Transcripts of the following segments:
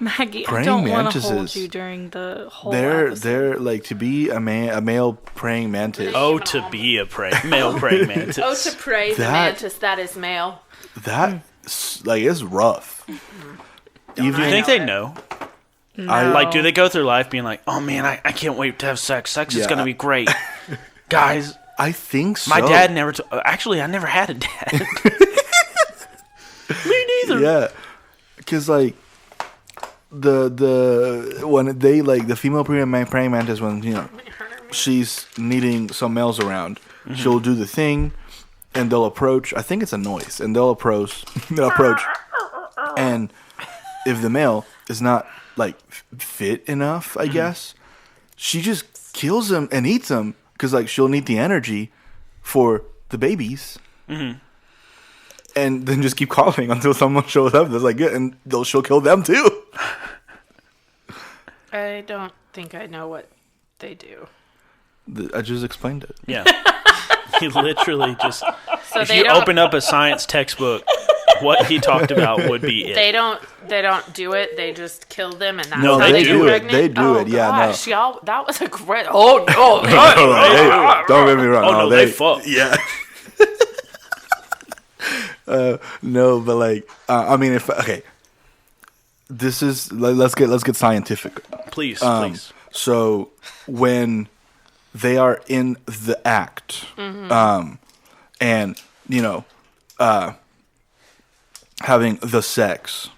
Maggie, I don't want to hold you during the whole episode. They're like, to be a male praying mantis. Oh, to be a male praying mantis. Oh, to pray the mantis that is male. That is rough. Do you think they know? No. Like, do they go through life being like, oh man, I can't wait to have sex. Sex is going to be great. Guys. I think so. My dad never... Actually, I never had a dad. Me neither. Yeah. Because, like, when they, like, the female praying mantis, when, you know, she's needing some males around, she'll do the thing, and they'll approach. I think it's a noise. And they'll approach. And if the male is not, like, fit enough, I guess, she just kills him and eats him. Because, like, she'll need the energy for the babies. And then just keep calling until someone shows up that's like, good. And she'll kill them, too. I don't think I know what they do. I just explained it. Yeah. He literally just... So if you open up a science textbook, what he talked about would be it. They don't do it. They just kill them, and that's no, how they do it. pregnant? They do it. Yeah, gosh, no. Y'all, that was a great. Oh no! Don't get me wrong. Oh no, they fuck. Yeah. No, but like, I mean, this is let's get scientific. Please. So when they are in the act, and you know, having the sex,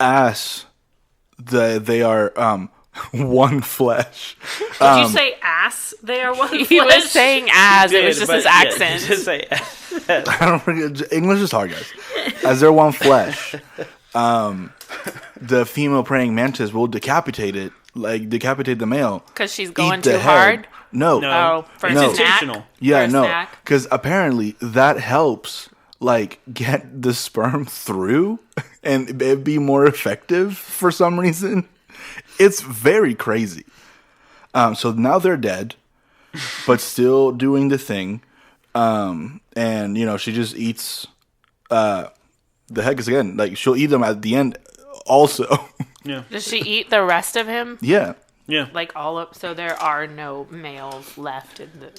as they are one flesh. Did you say ass? They are one flesh. He was saying as. It was just his accent. Just say I don't. English is hard, guys. As they're one flesh, the female praying mantis will decapitate the male because she's going too hard. No, for it's snack? intentional. Yeah, for no, snack? because apparently that helps, like, get the sperm through and it be more effective for some reason. It's very crazy. So now they're dead, but still doing the thing. And, you know, she just eats the head. Because, again, like, she'll eat them at the end also. Yeah. Does she eat the rest of him? Yeah. Yeah. Like all of... So there are no males left in the...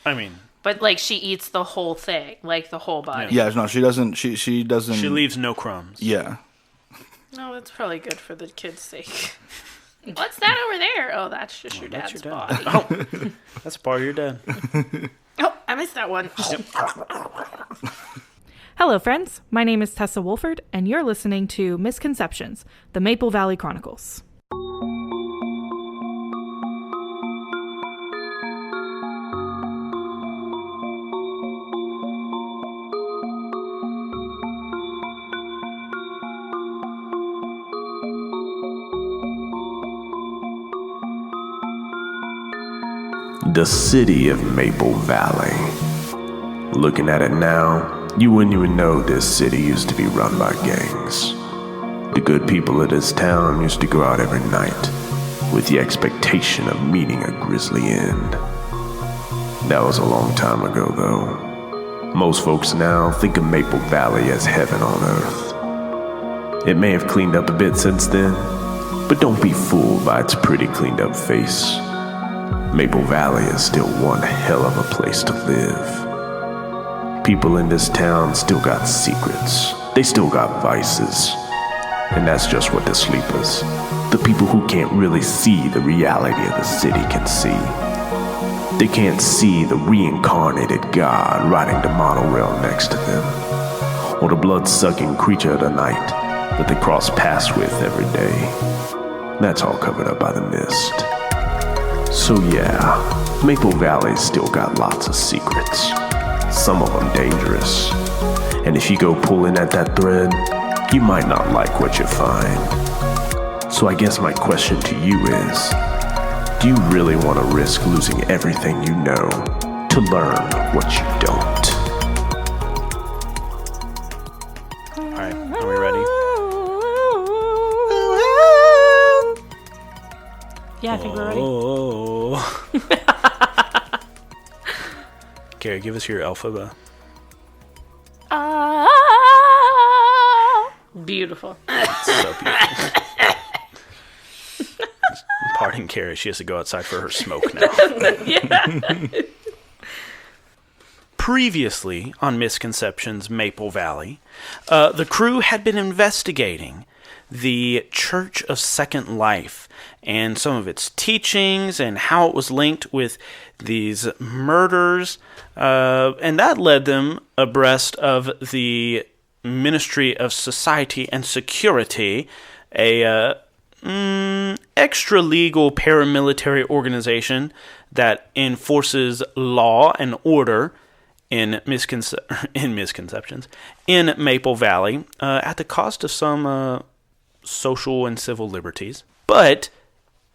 I mean... But, like, she eats the whole thing. Like, the whole body. Yeah, no, she doesn't... She doesn't... She leaves no crumbs. Yeah. No, that's probably good for the kid's sake. What's that over there? Oh, that's just your dad's body. Oh, that's part of your dad. Oh, I missed that one. Hello, friends. My name is Tessa Wolford, and you're listening to Misconceptions, the Maple Valley Chronicles. The city of Maple Valley. Looking at it now, you wouldn't even know this city used to be run by gangs. The good people of this town used to go out every night with the expectation of meeting a grisly end. That was a long time ago, though. Most folks now think of Maple Valley as heaven on earth. It may have cleaned up a bit since then, but don't be fooled by its pretty cleaned up face. Maple Valley is still one hell of a place to live. People in this town still got secrets. They still got vices. And that's just what the sleepers, the people who can't really see the reality of the city, can see. They can't see the reincarnated god riding the monorail next to them, or the blood-sucking creature of the night that they cross paths with every day. That's all covered up by the mist. So yeah, Maple Valley's still got lots of secrets. Some of them dangerous. And if you go pulling at that thread, you might not like what you find. So I guess my question to you is, do you really want to risk losing everything you know to learn what you don't? Alright, are we ready? Yeah, I think we're ready. Oh. Kari, give us your alphabet. B, Beautiful. So beautiful. Pardon Kari, she has to go outside for her smoke now. Yeah. Previously on Misconceptions Maple Valley, the crew had been investigating the Church of Second Life and some of its teachings and how it was linked with these murders, and that led them abreast of the Ministry of Society and Security, a extra-legal paramilitary organization that enforces law and order in misconceptions in Maple Valley at the cost of some social and civil liberties. But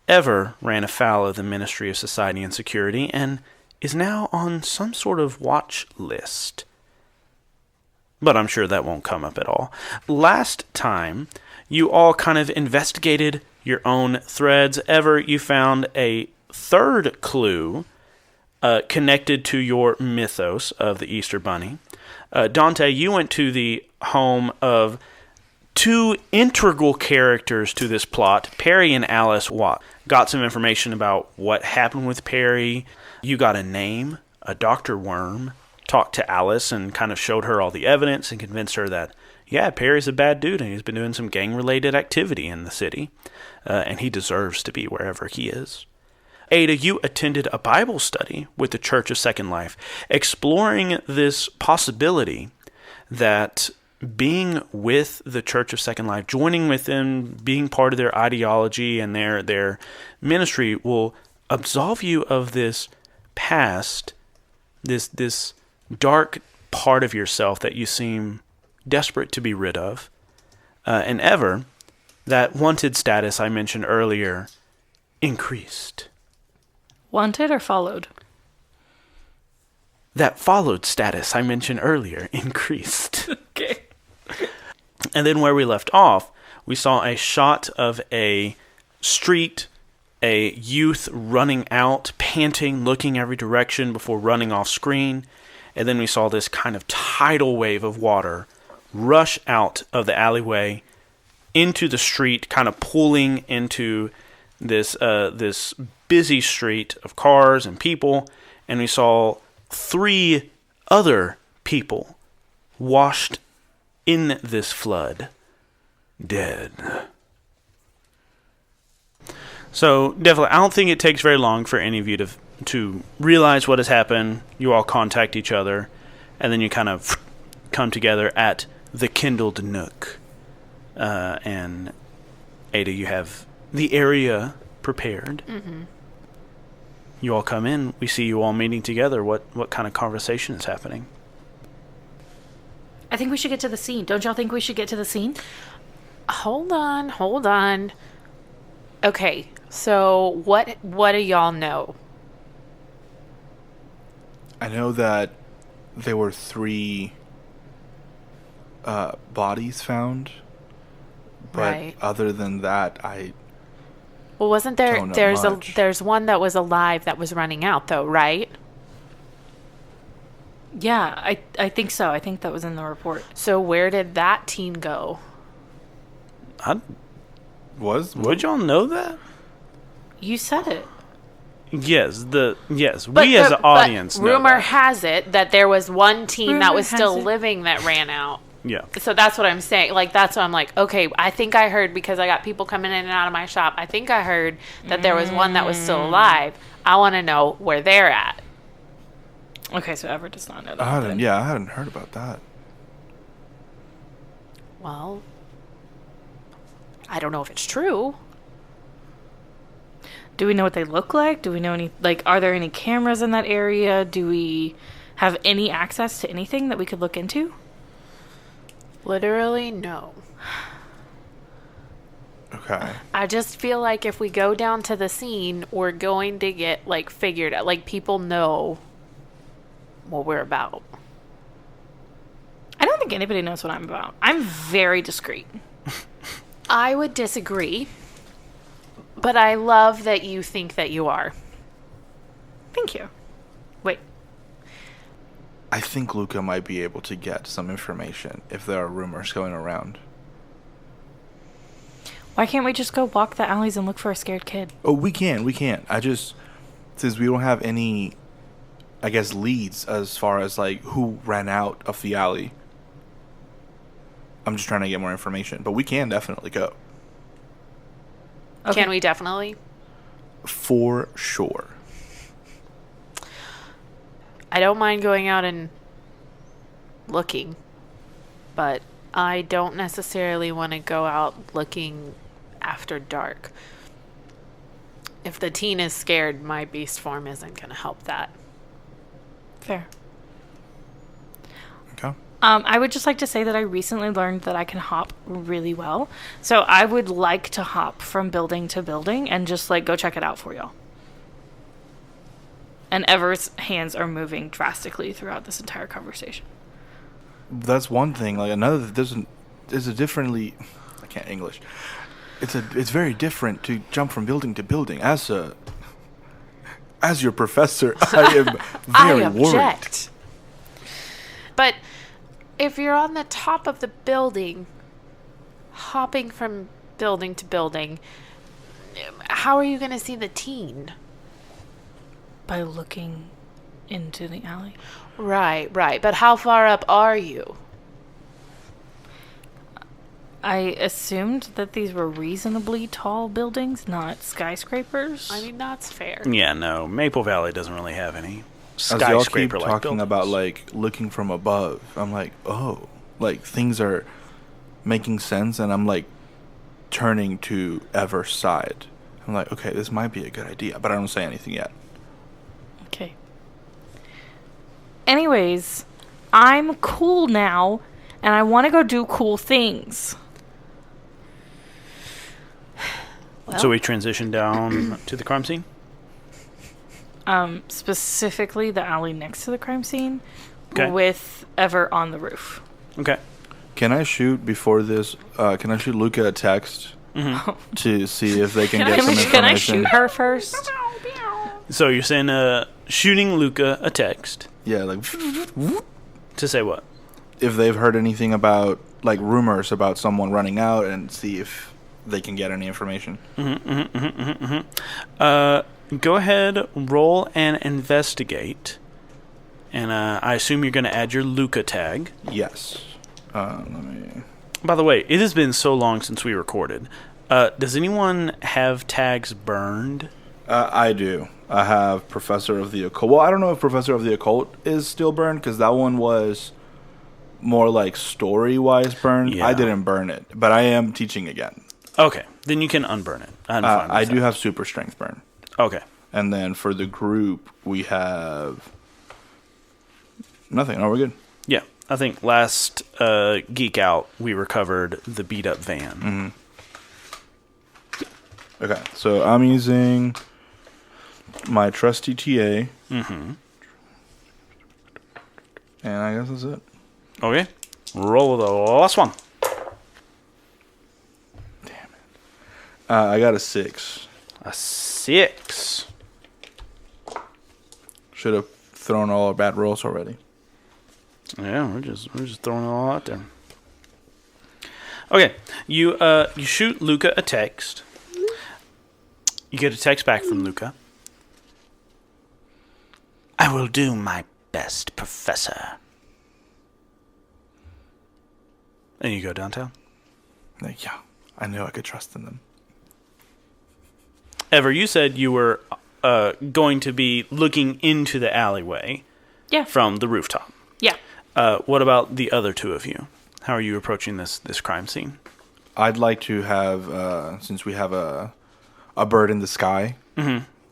Ever ran afoul of the Ministry of Society and Security and is now on some sort of watch list. But I'm sure that won't come up at all. Last time, you all kind of investigated your own threads. Ever, you found a third clue connected to your mythos of the Easter Bunny. Dante, you went to the home of two integral characters to this plot, Perry and Alice Watt. Got some information about what happened with Perry. You got a name, a Dr. Worm, talked to Alice and kind of showed her all the evidence and convinced her that, yeah, Perry's a bad dude and he's been doing some gang-related activity in the city, and he deserves to be wherever he is. Ada, you attended a Bible study with the Church of Second Life, exploring this possibility that being with the Church of Second Life, joining with them, being part of their ideology and their ministry will absolve you of this past, this dark part of yourself that you seem desperate to be rid of. And Ever, that wanted status I mentioned earlier, increased. Wanted or followed? That followed status I mentioned earlier increased. Okay. And then where we left off, we saw a shot of a street, a youth running out, panting, looking every direction before running off screen. And then we saw this kind of tidal wave of water rush out of the alleyway into the street, kind of pulling into this busy street of cars and people. And we saw 3 other people washed in this flood, dead. So, definitely, I don't think it takes very long for any of you to realize what has happened. You all contact each other, and then you kind of come together at the Kindled Nook. And Ada, you have the area prepared. Mm-hmm. You all come in. We see you all meeting together. What kind of conversation is happening? I think we should get to the scene. Don't y'all think we should get to the scene? Hold on. Okay, so what do y'all know? I know that there were 3 bodies found, but right. Other than that, Well, wasn't there? don't know much. There's one that was alive that was running out, though, right? Yeah, I think so. I think that was in the report. So where did that teen go? Would y'all know that? You said it. Yes, we as an audience know rumor that. has it that there was one teen that Rumor was still has it. living that ran out. Yeah. So that's what I'm saying. Like, that's what I'm like, okay, I think I heard, because I got people coming in and out of my shop, I think I heard that there was one that was still alive. I want to know where they're at. Okay, so Everett does not know that. I hadn't heard about that. Well, I don't know if it's true. Do we know what they look like? Do we know any, are there any cameras in that area? Do we have any access to anything that we could look into? Literally, no. Okay. I just feel like if we go down to the scene, we're going to get, figured out. People know what we're about. I don't think anybody knows what I'm about. I'm very discreet. I would disagree, but I love that you think that you are. Thank you. Wait. I think Luca might be able to get some information if there are rumors going around. Why can't we just go walk the alleys and look for a scared kid? Oh, we can. I just, since we don't have any, I guess, leads as far as, like, who ran out of the alley, I'm just trying to get more information. But we can definitely go. Can we definitely? For sure. I don't mind going out and looking, but I don't necessarily want to go out looking after dark. If the teen is scared, my beast form isn't going to help that. Fair. Okay. I would just like to say that I recently learned that I can hop really well. So I would like to hop from building to building and just, like, go check it out for y'all. And Everett's hands are moving drastically throughout this entire conversation. That's one thing. Like, another, there's a differently, I can't English. It's very different to jump from building to building. As your professor, I am very worried. But if you're on the top of the building, hopping from building to building, how are you going to see the teen? By looking into the alley. Right. But how far up are you? I assumed that these were reasonably tall buildings, not skyscrapers. I mean, that's fair. Yeah, no, Maple Valley doesn't really have any As y'all keep skyscraper-like talking buildings. about, like, looking from above, I'm like, oh, like, things are making sense, and I'm, like, turning to Ever's side. I'm like, okay, this might be a good idea, but I don't say anything yet. Okay. Anyways, I'm cool now, and I want to go do cool things. Well, So we transition down to the crime scene? Specifically the alley next to the crime scene, Okay. with Ever on the roof. Okay. Can I shoot before this? Can I shoot Luca a text to see if they can get some information? Can I shoot her first? So you're saying shooting Luca a text Yeah, like, to say what? if they've heard anything about, like, rumors about someone running out, and see if they can get any information. Go ahead, roll and investigate. And I assume you're going to add your Luca tag. Yes. Let me. By the way, it has been so long since we recorded. Does anyone have tags burned? I do. I have Professor of the Occult. Well, I don't know if Professor of the Occult is still burned, because that one was more like story-wise burned. Yeah. I didn't burn it, but I am teaching again. Okay, then you can unburn it. I'm fine with I that. do have Super Strength burn. Okay. And then for the group, we have nothing. Oh, we're good. Yeah, I think last Geek Out, we recovered the beat-up van. Okay, so I'm using my trusty TA. And I guess that's it. Okay, roll the last one. I got a 6. A 6. Should have thrown all our bad rolls already. Yeah, we're just throwing it all out there. Okay, you shoot Luca a text. You get a text back from Luca. I will do my best, Professor. And you go downtown. Like, yeah, I knew I could trust in them. Ever, you said you were going to be looking into the alleyway. Yeah. From the rooftop. Yeah. Mm-hmm. What about the other two of you? How are you approaching this crime scene? I'd like to have, since we have a bird in the sky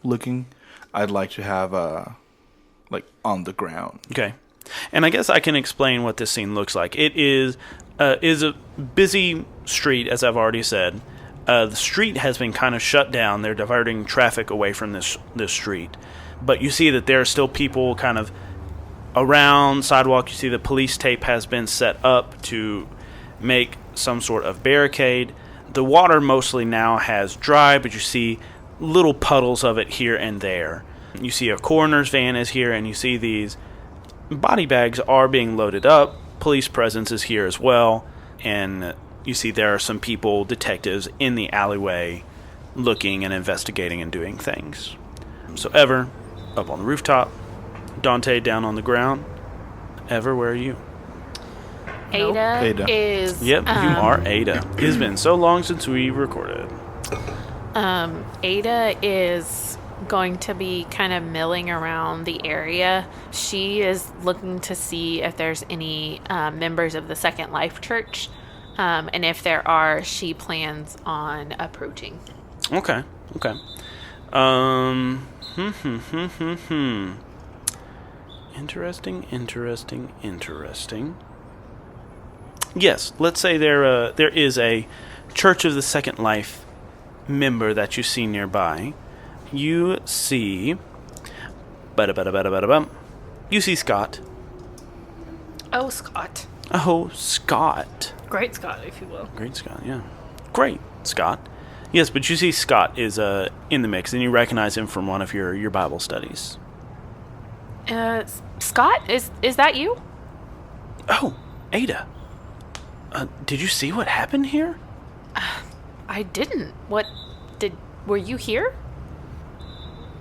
looking, I'd like to have, like, on the ground. Okay. And I guess I can explain what this scene looks like. It is a busy street, as I've already said. The street has been kind of shut down. They're diverting traffic away from this street. But you see that there are still people kind of around sidewalk. You see the police tape has been set up to make some sort of barricade. The water mostly now has dried, but you see little puddles of it here and there. You see a coroner's van is here, and you see these body bags are being loaded up. Police presence is here as well, and you see there are some people, detectives, in the alleyway looking and investigating and doing things. So Ever, up on the rooftop. Dante down on the ground. Ever, where are you? Ada is... Yep, you are Ada. It has been so long since we recorded. Ada is going to be kind of milling around the area. She is looking to see if there's any members of the Second Life Church. And if there are, she plans on approaching. Okay. Interesting. Yes, let's say there is a Church of the Second Life member that you see nearby. You see... You see Scott. Oh, Scott. Oh, Scott. Great Scott, if you will. Great Scott, yeah. Great Scott. Yes, but you see Scott is in the mix, and you recognize him from one of your Bible studies. Scott, is that you? Oh, Ada. Did you see what happened here? I didn't. Were you here?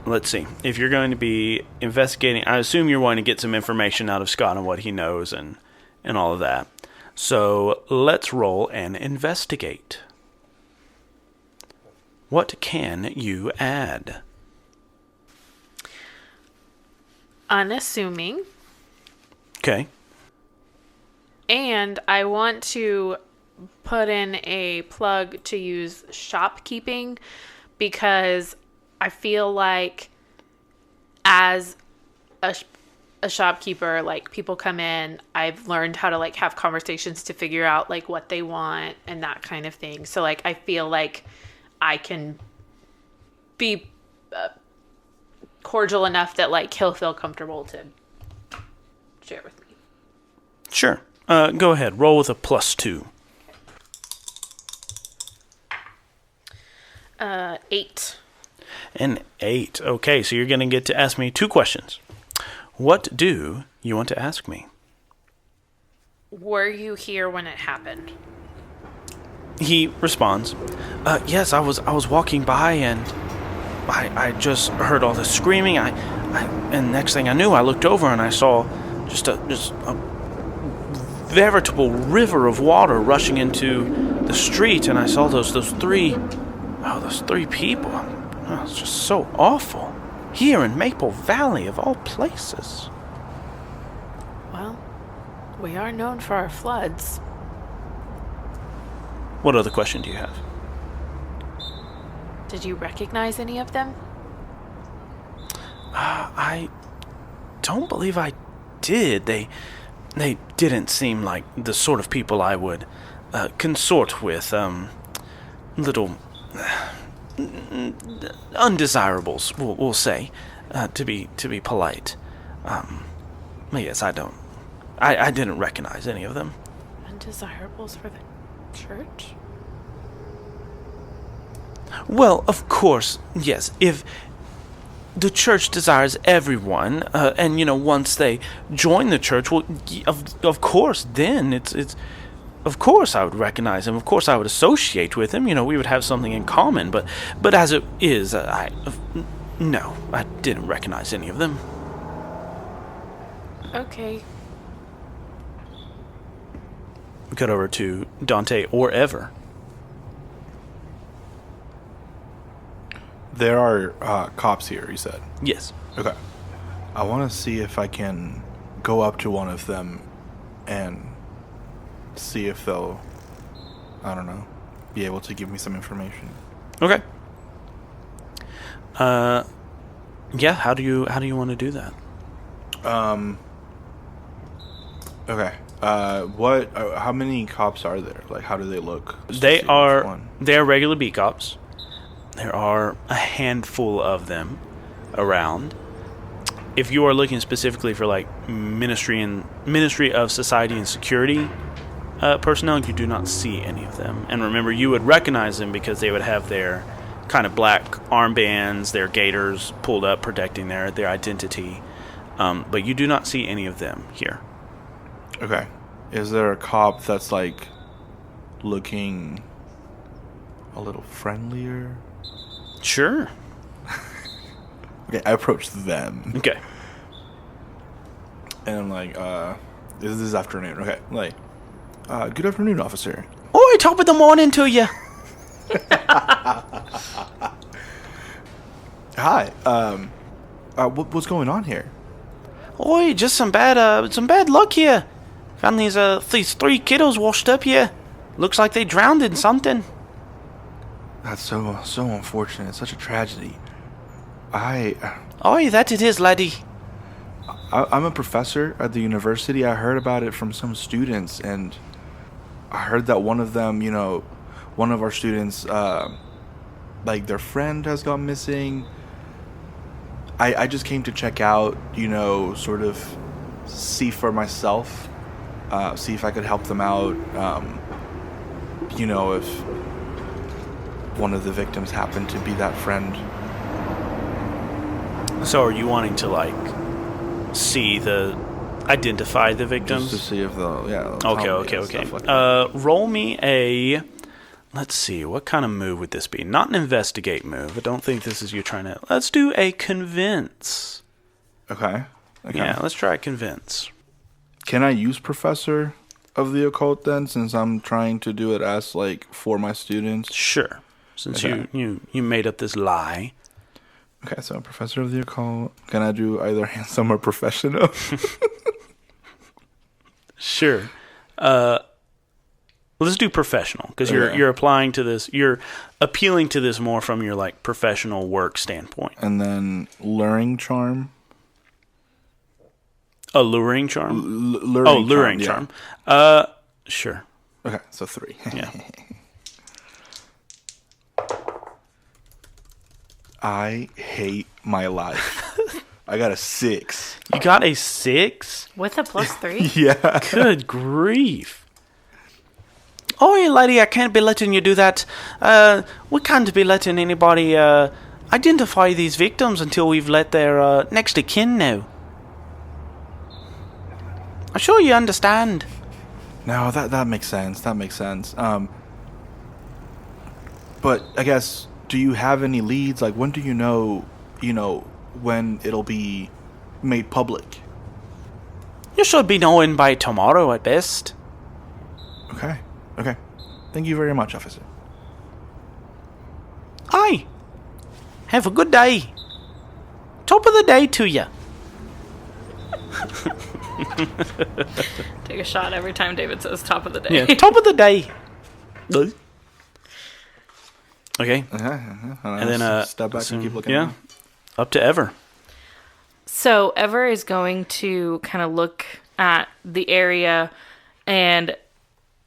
Let's see. If you're going to be investigating, I assume you're wanting to get some information out of Scott on what he knows and all of that. So let's roll and investigate. What can you add? Unassuming. Okay. And I want to put in a plug to use shopkeeping because I feel like as a shopkeeper, like people come in, I've learned how to like have conversations to figure out like what they want and that kind of thing. So like I feel like I can be cordial enough that like he'll feel comfortable to share with me. Sure. Go ahead. Roll with a +2. 8. An 8. Okay, so you're going to get to ask me 2 questions. What do you want to ask me? Were you here when it happened? He responds, yes, I was walking by and I just heard all this screaming. And next thing I knew, I looked over and I saw just a veritable river of water rushing into the street, and I saw those three people. Oh, it's just so awful. Here in Maple Valley, of all places. Well, we are known for our floods. What other question do you have? Did you recognize any of them? I don't believe I did. They didn't seem like the sort of people I would consort with. Little undesirables, we'll say, to be polite. Yes, I didn't recognize any of them. Undesirables for the church? Well, of course, yes. If the church desires everyone, and once they join the church, well, of course, then it's. Of course, I would recognize him. Of course, I would associate with him. We would have something in common. But as it is, no, I didn't recognize any of them. Okay. We cut over to Dante or Ever. There are cops here, you said? Yes. Okay. I want to see if I can go up to one of them and see if they'll, I don't know, be able to give me some information. Okay. Yeah, how do you want to do that? Okay. How many cops are there? Like, how do they look? They're regular beat cops. There are a handful of them around. If you are looking specifically for like Ministry of Society and Security personnel, you do not see any of them. And remember, you would recognize them because they would have their kind of black armbands, their gaiters pulled up, protecting their identity. But you do not see any of them here. Okay. Is there a cop that's like looking a little friendlier. Sure. Okay, I approach them. Okay. And I'm like, this is afternoon. Okay, like, good afternoon, officer. Oi, top of the morning to you. Hi. What's going on here? Oi, just some bad luck here. Found these 3 kiddos washed up here. Looks like they drowned in something. That's so unfortunate. It's such a tragedy. Oi, that it is, laddie. I'm a professor at the university. I heard about it from some students, and I heard that one of them, one of our students, like their friend has gone missing. I just came to check out, sort of see for myself, see if I could help them out, if one of the victims happened to be that friend. So are you wanting to, identify the victims? Just to see if Okay. Roll me a... Let's see, what kind of move would this be? Not an investigate move. I don't think this is you trying to... Let's do a convince. Okay. Yeah, let's try convince. Can I use Professor of the Occult then, since I'm trying to do it as, for my students? Sure. Since you made up this lie. Okay, so Professor of the Occult. Can I do either handsome or professional? Sure. Let's do professional, because you're applying to this. You're appealing to this more from your professional work standpoint. And then luring charm. Alluring charm. Luring charm. Sure. Okay, so 3. Yeah. I hate my life. I got a 6. You got a 6 with a +3. Yeah. Good grief. Oh, lady, I can't be letting you do that. We can't be letting anybody identify these victims until we've let their next of kin know. I'm sure you understand. No, that makes sense. That makes sense. But I guess, do you have any leads? When do you know, when it'll be made public? You should be knowing by tomorrow at best. Okay. Thank you very much, officer. Aye. Have a good day. Top of the day to you. Take a shot every time David says top of the day. Yeah, top of the day. Okay. And then step back and keep looking. Yeah. Up to Ever. So Ever is going to kind of look at the area, and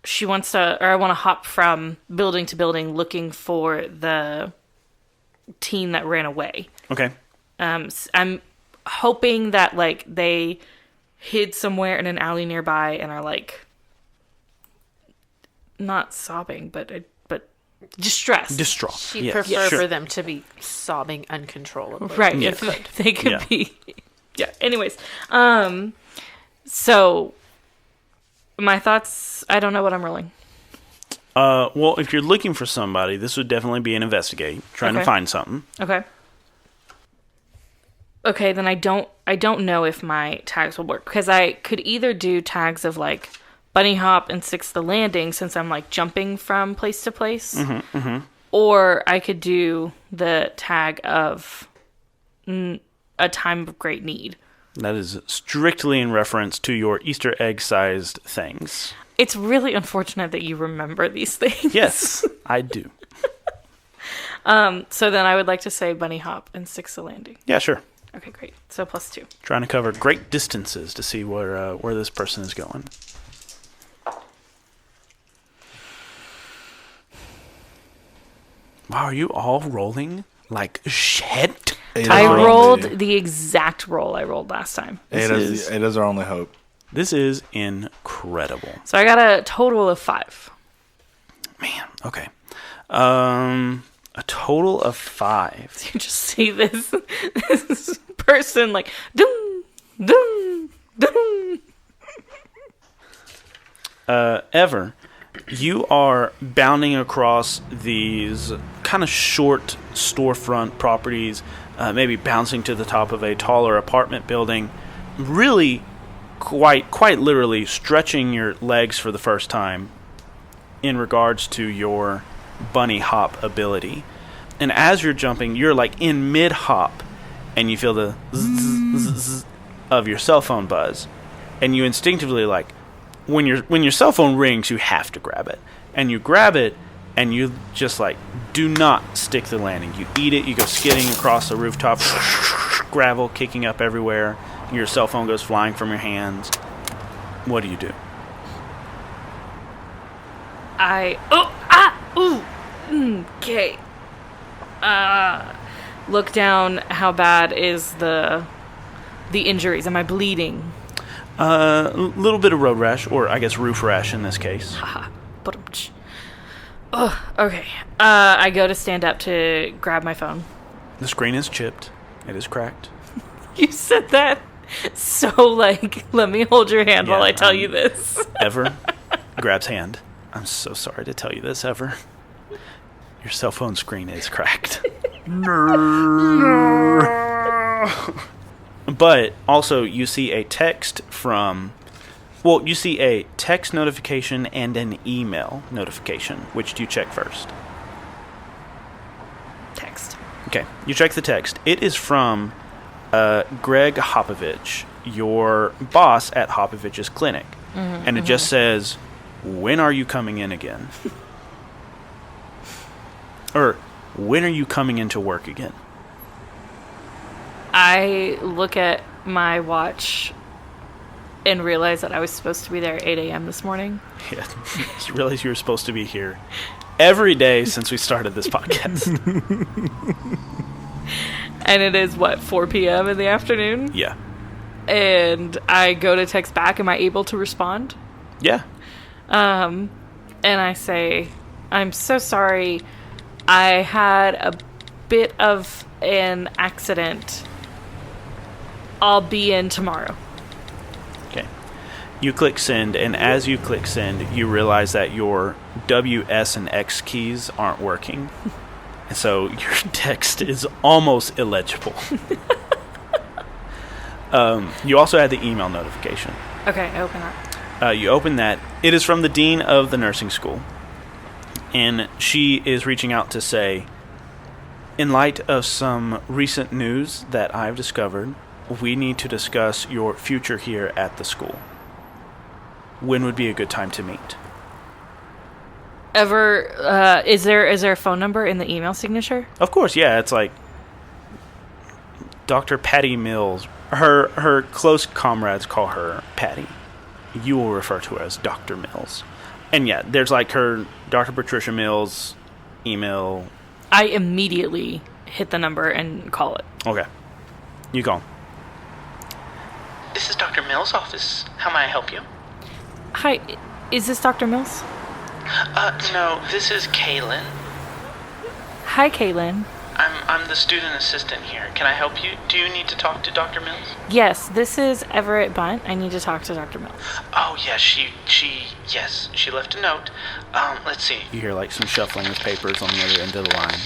I want to hop from building to building looking for the teen that ran away. Okay. I'm hoping that they hid somewhere in an alley nearby and are not sobbing, but distressed. Distraught. She'd prefer for them to be sobbing uncontrollably. Right. Yeah. If they could be. Yeah. Anyways, so my thoughts, I don't know what I'm rolling. Well, if you're looking for somebody, this would definitely be an investigate, trying to find something. Okay, then I don't know if my tags will work, because I could either do tags of bunny hop and 6 the landing, since I'm jumping from place to place, or I could do the tag of a time of great need. That is strictly in reference to your Easter egg-sized things. It's really unfortunate that you remember these things. Yes, I do. So then I would like to say bunny hop and 6 the landing. Yeah, sure. Okay, great. So +2. Trying to cover great distances to see where this person is going. Wow, are you all rolling like shit? I rolled the exact roll I rolled last time. It is our only hope. This is incredible. So I got a total of 5. Man, okay. A total of 5. So you just see this person doom, doom, doom. Ever, You are bounding across these kind of short storefront properties, maybe bouncing to the top of a taller apartment building, really quite literally stretching your legs for the first time in regards to your bunny hop ability. And as you're jumping, you're like in mid-hop, and you feel the zzz of your cell phone buzz. And you instinctively, like, when your cell phone rings, you have to grab it. And you grab it, and you just, like, do not stick the landing. You eat it, you go skidding across the rooftop, gravel kicking up everywhere. Your cell phone goes flying from your hands. What do you do? Okay. Look down. How bad is the injuries? Am I bleeding? A little bit of road rash, or I guess roof rash in this case. Haha. Okay. I go to stand up to grab my phone. The screen is chipped. It is cracked. You said that so, like, let me hold your hand while I tell you this. Ever grabs hand. I'm so sorry to tell you this, Ever. Your cell phone screen is cracked. But also, you see a text from... Well, you see a text notification and an email notification. Which do you check first? Text. Okay, you check the text. It is from Greg Hopovich, your boss at Hopovich's clinic. And it just says, when are you coming in again? Or, when are you coming into work again? I look at my watch and realize that I was supposed to be there at 8 a.m. this morning. Yeah, you realize you were supposed to be here every day since we started this podcast. And it is, 4 p.m. in the afternoon? Yeah. And I go to text back. Am I able to respond? Yeah. And I say, I'm so sorry. I had a bit of an accident. I'll be in tomorrow. Okay. You click send, and as you click send, you realize that your W, S, and X keys aren't working. And so your text is almost illegible. You also had the email notification. Okay, I open that. You open that. It is from the dean of the nursing school. And she is reaching out to say, in light of some recent news that I've discovered, we need to discuss your future here at the school. When would be a good time to meet? Is there a phone number in the email signature? Of course, yeah. It's like Dr. Patty Mills. Her close comrades call her Patty. You will refer to her as Dr. Mills. And yeah, there's like her Dr. Patricia Mills email. I immediately hit the number and call it. Okay. You call. This is Dr. Mills' office. How may I help you? Hi, is this Dr. Mills? No, this is Kaylin. Hi, Kaylin. I'm the student assistant here. Can I help you? Do you need to talk to Dr. Mills? Yes, this is Everett Bundt. I need to talk to Dr. Mills. Oh, yeah, she left a note. Let's see. You hear like some shuffling of papers on the other end of the line.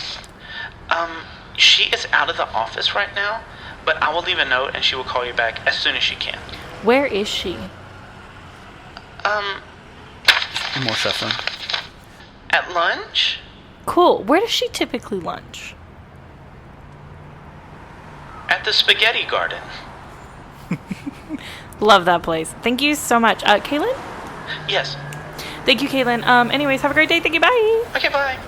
She is out of the office right now, but I will leave a note and she will call you back as soon as she can. Where is she? More shuffling. At lunch? Cool. Where does she typically lunch? At the Spaghetti Garden. Love that place. Thank you so much. Kaylin? Yes. Thank you, Kaylin. Anyways, have a great day. Thank you. Bye. Okay, bye.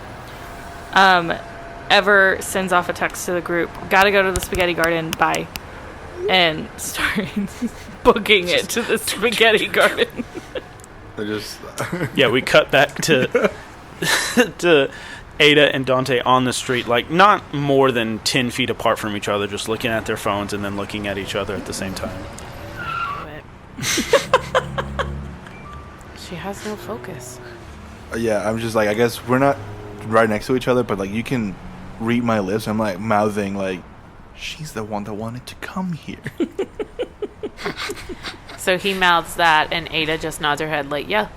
Ever sends off a text to the group. Gotta go to the Spaghetti Garden. Bye. And start booking it to the Spaghetti Garden. Yeah, we cut back to to Ada and Dante on the street, like not more than 10 feet apart from each other, just looking at their phones and then looking at each other at the same time. She has no focus. Yeah, I'm just like, I guess we're not right next to each other, but like you can read my lips. I'm like mouthing like, she's the one that wanted to come here. So he mouths that, and Ada just nods her head like, yeah.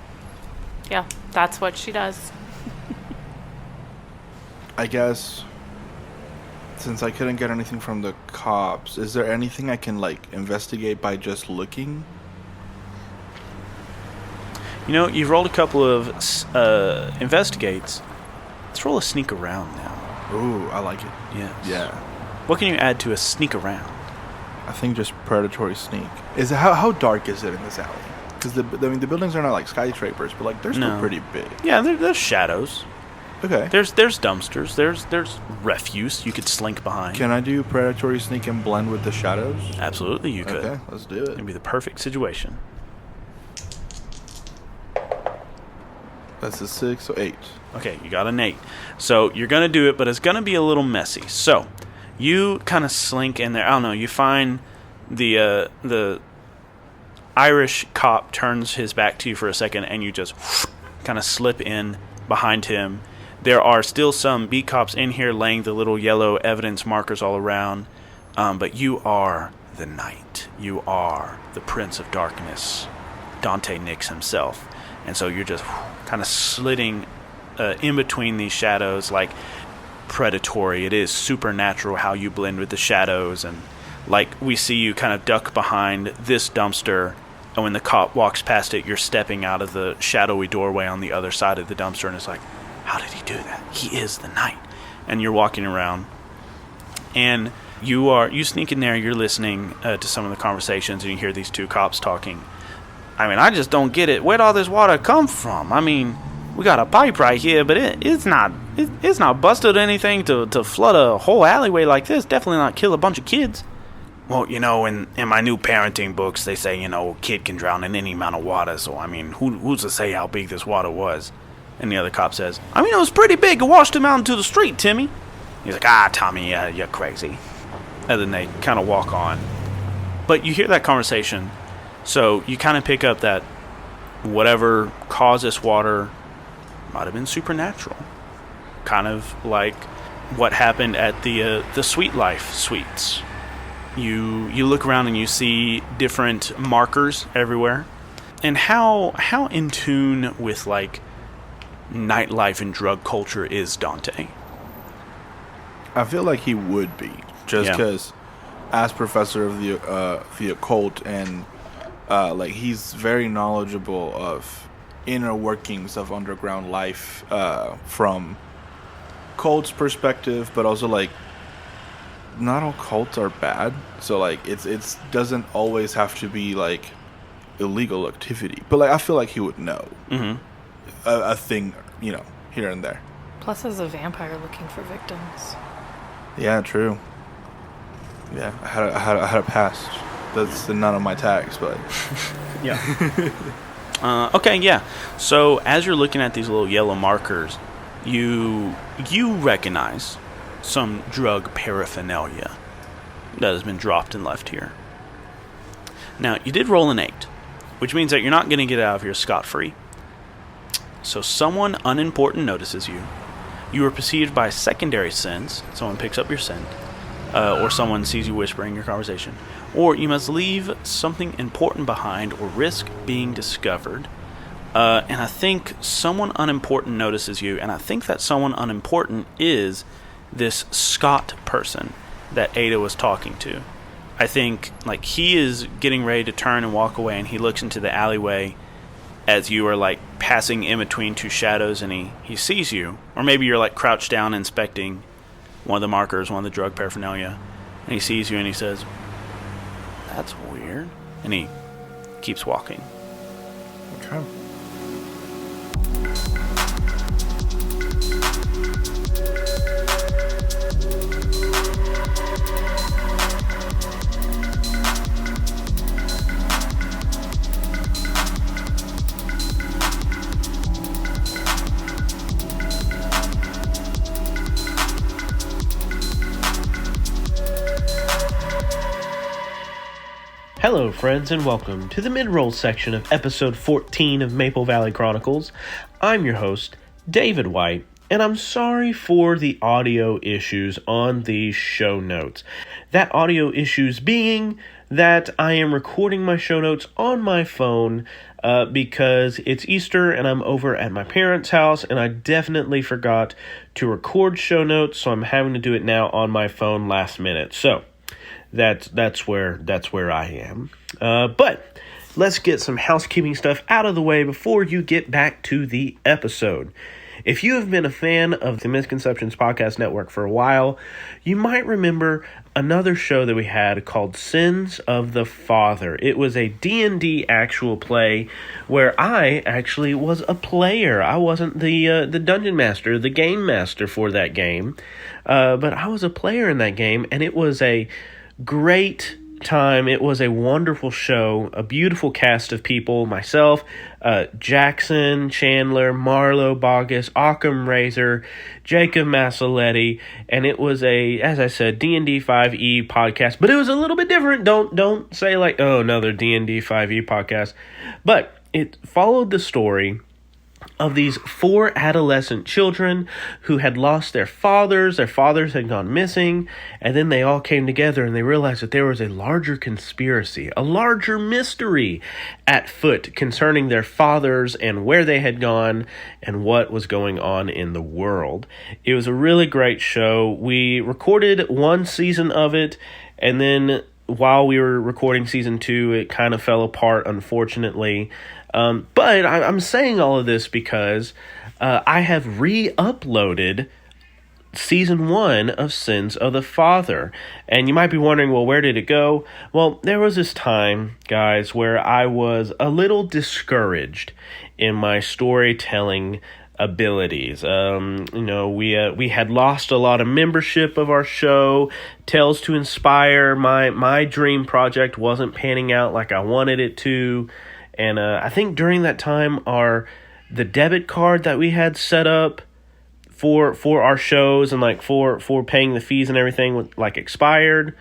That's what she does. I guess since I couldn't get anything from the cops, is there anything I can like investigate by just looking? You know, you've rolled a couple of investigates. Let's roll a sneak around now. Ooh, I like it. Yes. Yeah. What can you add to a sneak around? I think just predatory sneak. Is it how dark is it in this alley? Because the buildings are not like skyscrapers, but like they're still pretty big. Yeah, there's shadows. Okay. There's dumpsters. There's refuse you could slink behind. Can I do predatory sneak and blend with the shadows? Absolutely, you could. Okay, let's do it. It'd be the perfect situation. That's a 6, so 8. Okay, you got an 8. So you're going to do it, but it's going to be a little messy. So you kind of slink in there. I don't know. You find the Irish cop turns his back to you for a second, and you just kind of slip in behind him. There are still some beat cops in here laying the little yellow evidence markers all around. But you are the Knight. You are the Prince of Darkness, Dante Nyx himself. And so you're just kind of slitting in between these shadows, like predatory. It is supernatural how you blend with the shadows. And like we see you kind of duck behind this dumpster, and when the cop walks past it, you're stepping out of the shadowy doorway on the other side of the dumpster, and it's like, how did he do that? He is the Knight. And you're walking around, and you sneak in there, you're listening to some of the conversations, and you hear these two cops talking. I mean, I just don't get it. Where'd all this water come from? I mean, we got a pipe right here, but it's not busted or anything to flood a whole alleyway like this. Definitely not kill a bunch of kids. Well, you know, in my new parenting books, they say, you know, a kid can drown in any amount of water. So, I mean, who's to say how big this water was? And the other cop says, I mean, it was pretty big. It washed him out into the street, Timmy. He's like, Tommy, you're crazy. And then they kind of walk on. But you hear that conversation. So you kind of pick up that whatever caused this water might have been supernatural. Kind of like what happened at the Sweet Life Suites. You look around and you see different markers everywhere. And how in tune with like nightlife and drug culture is Dante? I feel like he would be, just because as professor of the occult and like he's very knowledgeable of inner workings of underground life from cult's perspective, but also like not all cults are bad, so like it's doesn't always have to be like illegal activity, but like I feel like he would know a thing, you know, here and there. Plus, as a vampire looking for victims. Yeah, true. Yeah, I had a past. That's none of my tags, but yeah. Okay, yeah. So as you're looking at these little yellow markers, you recognize some drug paraphernalia that has been dropped and left here. Now, you did roll an 8, which means that you're not going to get out of here scot-free. So someone unimportant notices you. You are perceived by secondary sense. Someone picks up your scent. Or someone sees you whispering your conversation. Or you must leave something important behind or risk being discovered. And I think someone unimportant notices you, and I think that someone unimportant is this Scott person that Ada was talking to. I think like he is getting ready to turn and walk away, and he looks into the alleyway as you are like passing in between two shadows, and he sees you. Or maybe you're like crouched down inspecting one of the markers, one of the drug paraphernalia, and he sees you and he says, "That's weird," and he keeps walking. Okay. Hello, friends, and welcome to the mid-roll section of episode 14 of Maple Valley Chronicles. I'm your host, David White, and I'm sorry for the audio issues on these show notes. That audio issues being that I am recording my show notes on my phone because it's Easter and I'm over at my parents' house, and I definitely forgot to record show notes, so I'm having to do it now on my phone last minute. So that's where I am. But let's get some housekeeping stuff out of the way before you get back to the episode. If you have been a fan of the Misconceptions Podcast Network for a while, you might remember another show that we had called Sins of the Father. It was a D&D actual play where I actually was a player. I wasn't the dungeon master, the game master for that game, but I was a player in that game, and it was a great time. It was a wonderful show, a beautiful cast of people, myself, Jackson, Chandler, Marlo Bogus, Occam Razor, Jacob Massaletti, and it was as I said, D&D 5e podcast, but it was a little bit different. Don't say like, oh, another D&D 5e podcast, but it followed the story of these 4 adolescent children who had lost their fathers. Their fathers had gone missing, and then they all came together and they realized that there was a larger conspiracy, a larger mystery at foot concerning their fathers and where they had gone and what was going on in the world. It was a really great show. We recorded 1 season of it, and then while we were recording season 2, it kind of fell apart, unfortunately. But I'm saying all of this because I have re-uploaded season 1 of Sins of the Father. And you might be wondering, well, where did it go? Well, there was this time, guys, where I was a little discouraged in my storytelling abilities. We had lost a lot of membership of our show. Tales to Inspire, my dream project, wasn't panning out like I wanted it to. And I think during that time, the debit card that we had set up for our shows and like for paying the fees and everything like expired.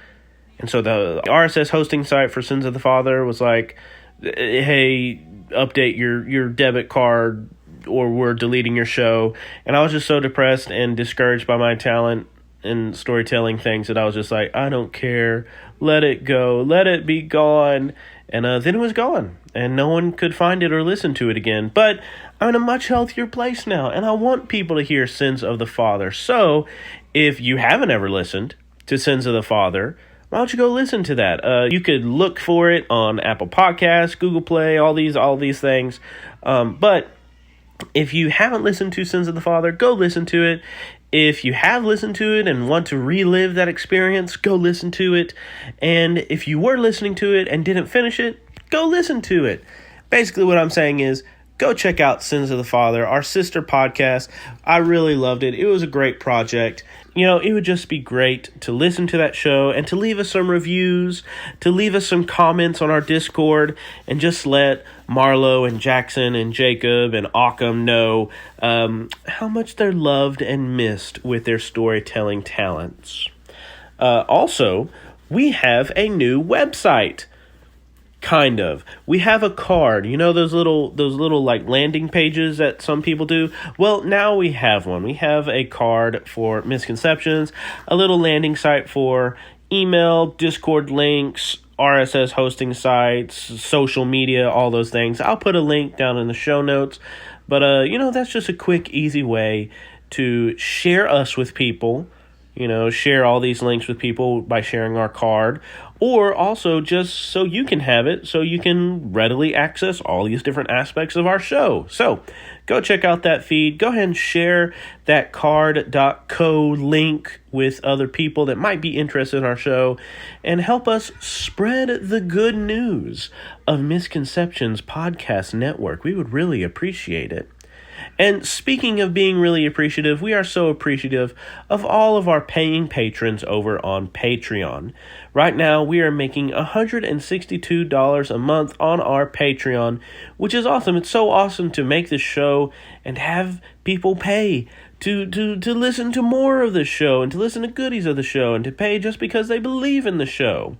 And so the RSS hosting site for Sins of the Father was like, hey, update your debit card or we're deleting your show. And I was just so depressed and discouraged by my talent and storytelling things that I was just like, I don't care. Let it go. Let it be gone. And then it was gone, and no one could find it or listen to it again. But I'm in a much healthier place now, and I want people to hear Sins of the Father. So if you haven't ever listened to Sins of the Father, why don't you go listen to that? You could look for it on Apple Podcasts, Google Play, all these things. But if you haven't listened to Sins of the Father, go listen to it. If you have listened to it and want to relive that experience, go listen to it. And if you were listening to it and didn't finish it, go listen to it. Basically what I'm saying is, go check out Sins of the Father, our sister podcast. I really loved it. It was a great project. It would just be great to listen to that show and to leave us some reviews, to leave us some comments on our Discord, and just let Marlo and Jackson and Jacob and Occam know how much they're loved and missed with their storytelling talents. Also, we have a new website. Kind of. We have a card. Those little like landing pages that some people do? Well, now we have one. We have a card for Misconceptions, a little landing site for email, Discord links, RSS hosting sites, social media, all those things. I'll put a link down in the show notes. But, that's just a quick, easy way to share us with people. Share all these links with people by sharing our card, or also just so you can have it, so you can readily access all these different aspects of our show. So go check out that feed. Go ahead and share that card.co link with other people that might be interested in our show, and help us spread the good news of Misconceptions Podcast Network. We would really appreciate it. And speaking of being really appreciative, we are so appreciative of all of our paying patrons over on Patreon. Right now, we are making $162 a month on our Patreon, which is awesome. It's so awesome to make this show and have people pay to listen to more of the show and to listen to goodies of the show and to pay just because they believe in the show.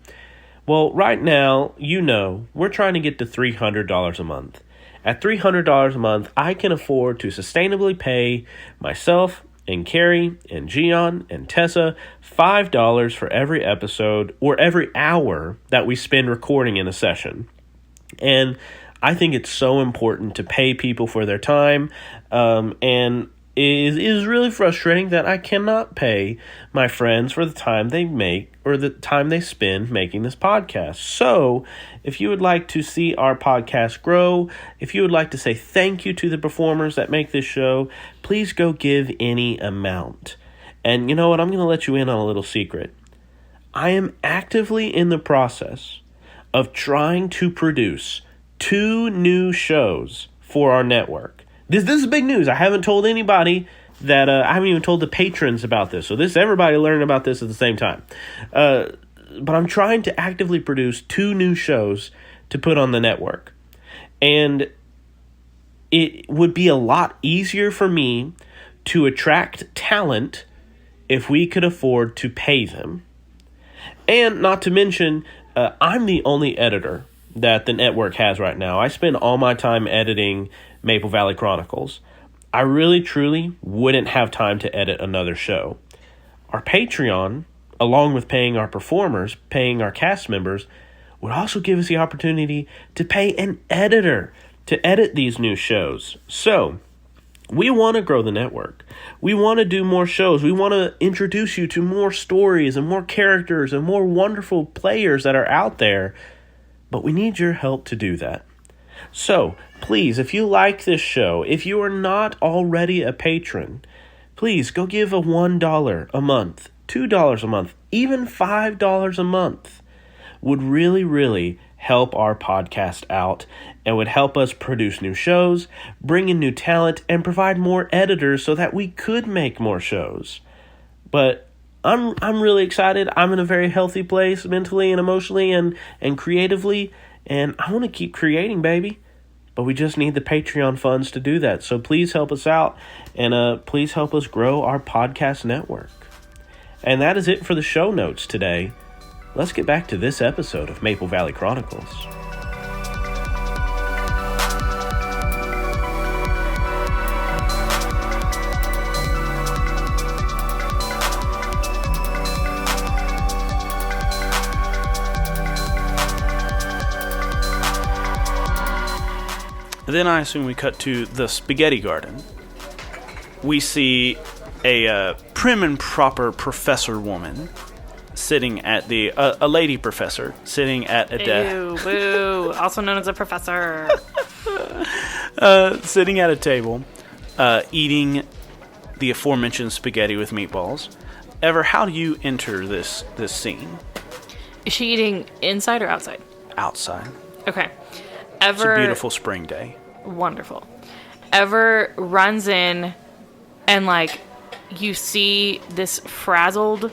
Well, right now, we're trying to get to $300 a month. At $300 a month, I can afford to sustainably pay myself and Kari and Gian and Tessa $5 for every episode or every hour that we spend recording in a session. And I think it's so important to pay people for their time, and it is really frustrating that I cannot pay my friends for the time they make or the time they spend making this podcast. So if you would like to see our podcast grow, if you would like to say thank you to the performers that make this show, please go give any amount. And you know what? I'm going to let you in on a little secret. I am actively in the process of trying to produce 2 new shows for our network. This is big news. I haven't told anybody that, I haven't even told the patrons about this. So everybody learned about this at the same time. But I'm trying to actively produce 2 new shows to put on the network. And it would be a lot easier for me to attract talent if we could afford to pay them. And not to mention, I'm the only editor that the network has right now. I spend all my time editing Maple Valley Chronicles. I really, truly wouldn't have time to edit another show. Our Patreon, along with paying our performers, paying our cast members, would also give us the opportunity to pay an editor to edit these new shows. So, we want to grow the network. We want to do more shows. We want to introduce you to more stories and more characters and more wonderful players that are out there. But we need your help to do that. So, please, if you like this show, if you are not already a patron, please go give a $1 a month, $2 a month, even $5 a month. Would really, really help our podcast out and would help us produce new shows, bring in new talent, and provide more editors so that we could make more shows. But I'm really excited. I'm in a very healthy place mentally and emotionally and creatively, and I want to keep creating, baby. But we just need the Patreon funds to do that. So please help us out, and please help us grow our podcast network. And that is it for the show notes today. Let's get back to this episode of Maple Valley Chronicles. Then I assume we cut to the spaghetti garden. We see a prim and proper professor woman sitting at a lady professor sitting at a desk. Woo, also known as a professor. Sitting at a table, eating the aforementioned spaghetti with meatballs. Ever, how do you enter this scene? Is she eating inside or outside? Outside. Okay. It's a beautiful spring day. Wonderful. Ever runs in and, like, you see this frazzled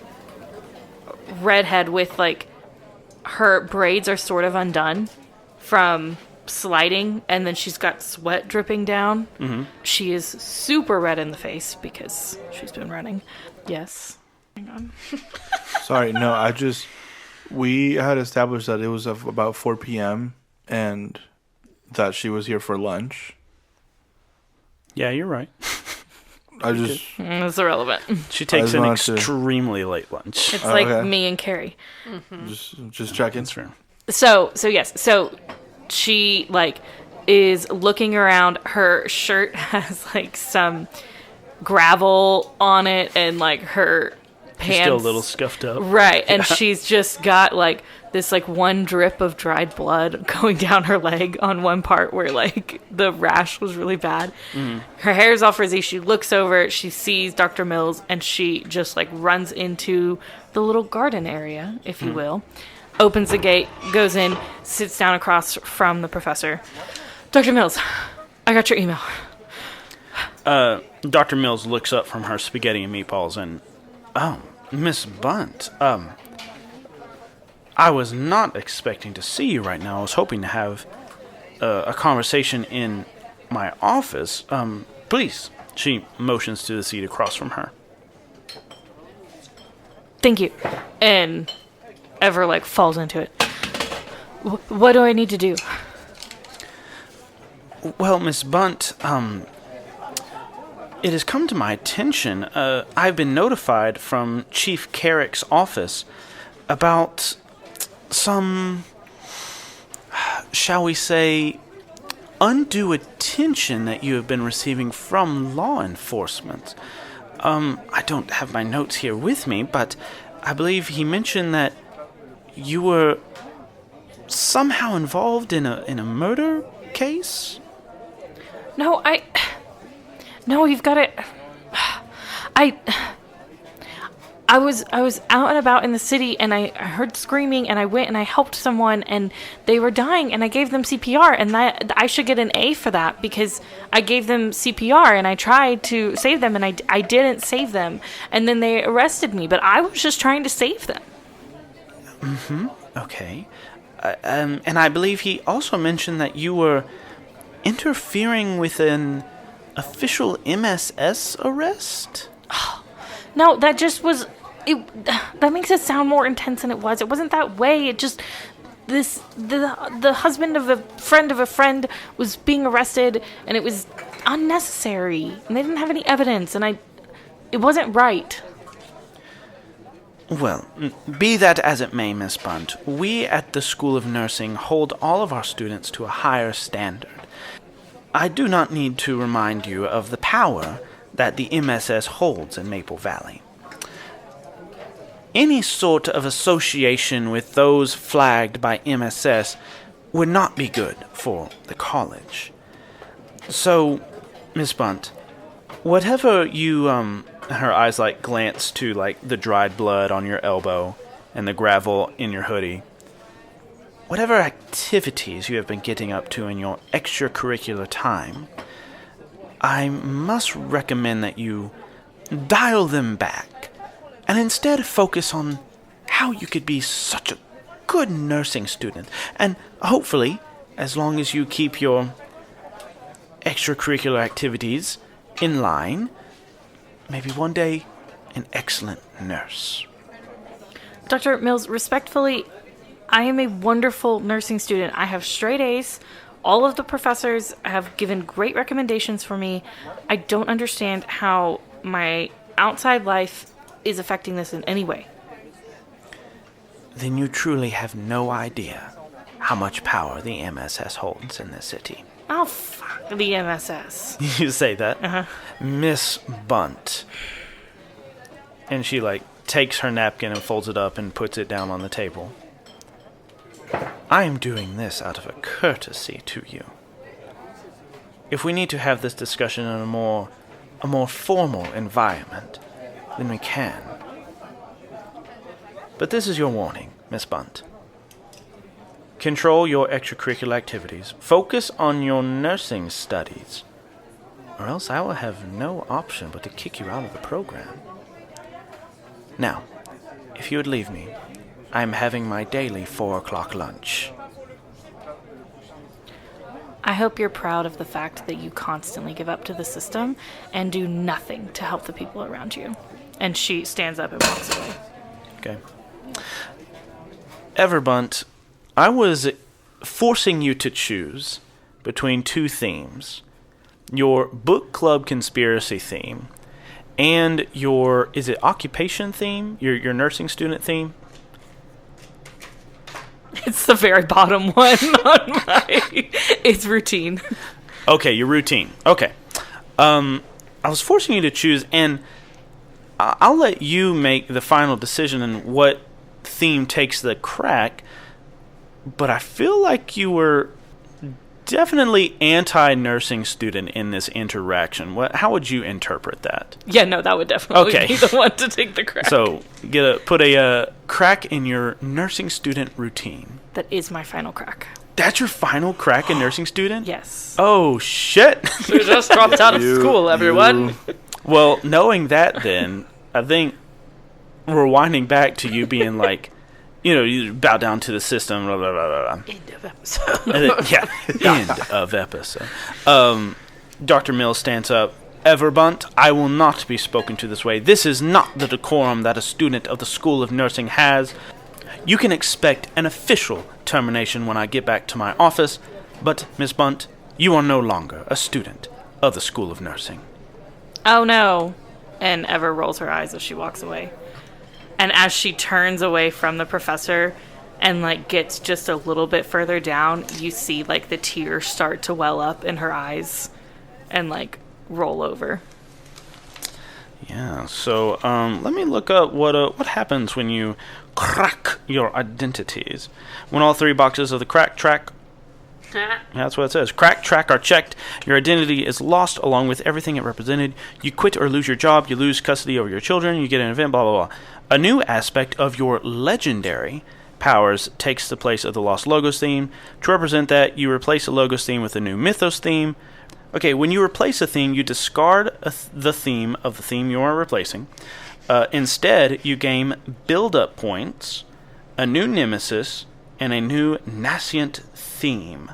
redhead with, like, her braids are sort of undone from sliding, and then she's got sweat dripping down. Mm-hmm. She is super red in the face because she's been running. Yes. Hang on. Sorry, no, we had established that it was about 4 p.m. and that she was here for lunch. Yeah, you're right. It's irrelevant. She takes an extremely late lunch. It's like me and Kari. Mm-hmm. Just checking. So yes. So she, like, is looking around. Her shirt has, like, some gravel on it, and, like, her pants. She's still a little scuffed up. Right. And she's just got, like, this, like, one drip of dried blood going down her leg on one part where, like, the rash was really bad. Mm. Her hair's all frizzy. She looks over, she sees Dr. Mills, and she just, like, runs into the little garden area, if you will. Opens the gate, goes in, sits down across from the professor. Dr. Mills, I got your email. Dr. Mills looks up from her spaghetti and meatballs and, oh, Miss Bundt, I was not expecting to see you right now. I was hoping to have a conversation in my office. Please. She motions to the seat across from her. Thank you. And Ever, like, falls into it. What do I need to do? Well, Miss Bundt, It has come to my attention. I've been notified from Chief Carrick's office about some, shall we say, undue attention that you have been receiving from law enforcement. I don't have my notes here with me, but I believe he mentioned that you were somehow involved in a murder case? No, you've got it. I was out and about in the city, and I heard screaming, and I went and I helped someone, and they were dying, and I gave them CPR, and that I should get an A for that because I gave them CPR, and I tried to save them, and I didn't save them, and then they arrested me, but I was just trying to save them. Mm-hmm. Okay. And I believe he also mentioned that you were interfering with an official MSS arrest? No, that just was... that makes it sound more intense than it was. It wasn't that way. It just... The husband of a friend was being arrested, and it was unnecessary. And they didn't have any evidence, and it wasn't right. Well, be that as it may, Miss Bundt, we at the School of Nursing hold all of our students to a higher standard. I do not need to remind you of the power that the MSS holds in Maple Valley. Any sort of association with those flagged by MSS would not be good for the college. So, Miss Bundt, whatever you, her eyes, glance to, the dried blood on your elbow and the gravel in your hoodie. Whatever activities you have been getting up to in your extracurricular time, I must recommend that you dial them back and instead focus on how you could be such a good nursing student. And hopefully, as long as you keep your extracurricular activities in line, maybe one day an excellent nurse. Dr. Mills, respectfully, I am a wonderful nursing student. I have straight A's. All of the professors have given great recommendations for me. I don't understand how my outside life is affecting this in any way. Then you truly have no idea how much power the MSS holds in this city. Oh, fuck the MSS. You say that? Uh-huh. Miss Bundt. And she, takes her napkin and folds it up and puts it down on the table. I am doing this out of a courtesy to you. If we need to have this discussion in a more formal environment, then we can. But this is your warning, Miss Bundt. Control your extracurricular activities. Focus on your nursing studies, or else I will have no option but to kick you out of the program. Now, if you would leave me, I am having my daily 4 o'clock lunch. I hope you're proud of the fact that you constantly give up to the system and do nothing to help the people around you. And she stands up and walks away. Okay. Everett, I was forcing you to choose between 2 themes. Your Book Club Conspiracy theme and your, is it occupation theme? Your nursing student theme? It's the very bottom one on my... It's routine. Okay, your routine. Okay. I was forcing you to choose, and I'll let you make the final decision on what theme takes the crack, but I feel like you were definitely anti-nursing student in this interaction. How would you interpret that? Yeah, no, that would definitely be the one to take the crack. So, put a crack in your nursing student routine. That is my final crack. That's your final crack in nursing student? Yes. Oh, shit. We just dropped out of school, everyone. Well, knowing that then, I think rewinding back to you being like, you bow down to the system, blah, blah, blah, blah. End of episode. End of episode. Dr. Mills stands up. Everett, I will not be spoken to this way. This is not the decorum that a student of the School of Nursing has. You can expect an official termination when I get back to my office, but, Miss Bundt, you are no longer a student of the School of Nursing. Oh no. And Ever rolls her eyes as she walks away. And as she turns away from the professor and like gets just a little bit further down, you see like the tears start to well up in her eyes and like roll over. Yeah, so let me look up what happens when you crack your identities. When all 3 boxes of the crack track... That's what it says. Crack track are checked. Your identity is lost along with everything it represented. You quit or lose your job. You lose custody over your children. You get an event, blah, blah, blah. A new aspect of your legendary powers takes the place of the Lost Logos theme. To represent that, you replace a Logos theme with a new Mythos theme. Okay, when you replace a theme, you discard the theme of the theme you are replacing. Instead, you gain build-up points, a new nemesis, and a new nascent theme.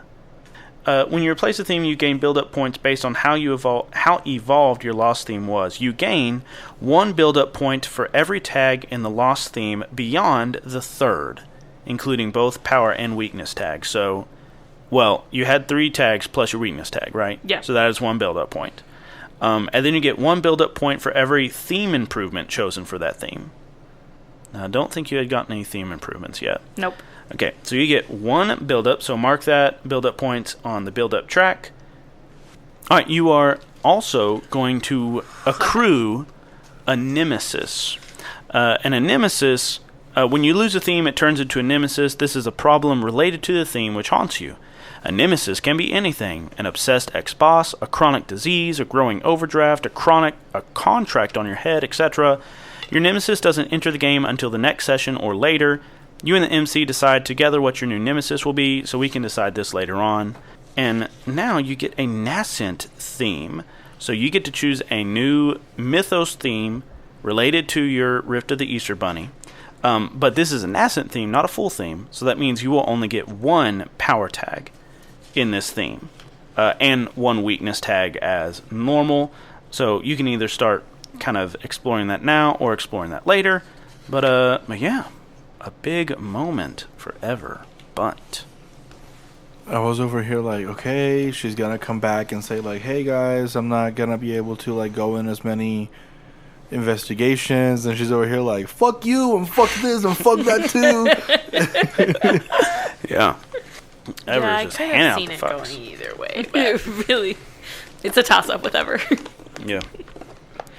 When you replace a theme, you gain build-up points based on how evolved your lost theme was. You gain 1 build-up point for every tag in the lost theme beyond the 3rd, including both power and weakness tags. So, well, you had 3 tags plus your weakness tag, right? Yeah. So that is 1 build-up point. And then you get 1 build-up point for every theme improvement chosen for that theme. Now, I don't think you had gotten any theme improvements yet. Nope. Okay, so you get 1 build-up, so mark that build-up point on the build-up track. All right, you are also going to accrue a nemesis. And a nemesis, when you lose a theme, it turns into a nemesis. This is a problem related to the theme which haunts you. A nemesis can be anything: an obsessed ex-boss, a chronic disease, a growing overdraft, a contract on your head, etc. Your nemesis doesn't enter the game until the next session or later. You and the MC decide together what your new nemesis will be, so we can decide this later on. And now you get a nascent theme. So you get to choose a new Mythos theme related to your Rift of the Easter Bunny. But this is a nascent theme, not a full theme. So that means you will only get 1 power tag in this theme. And 1 weakness tag as normal. So you can either start kind of exploring that now or exploring that later. But yeah. A big moment for Ever Bundt. I was over here like, okay, she's gonna come back and say like, hey guys, I'm not gonna be able to like go in as many investigations, and she's over here like, fuck you and fuck this and fuck that too. Yeah. Ever's I just could hanging have out seen the it fucks. going either way. It really, it's a toss-up with Ever. Yeah.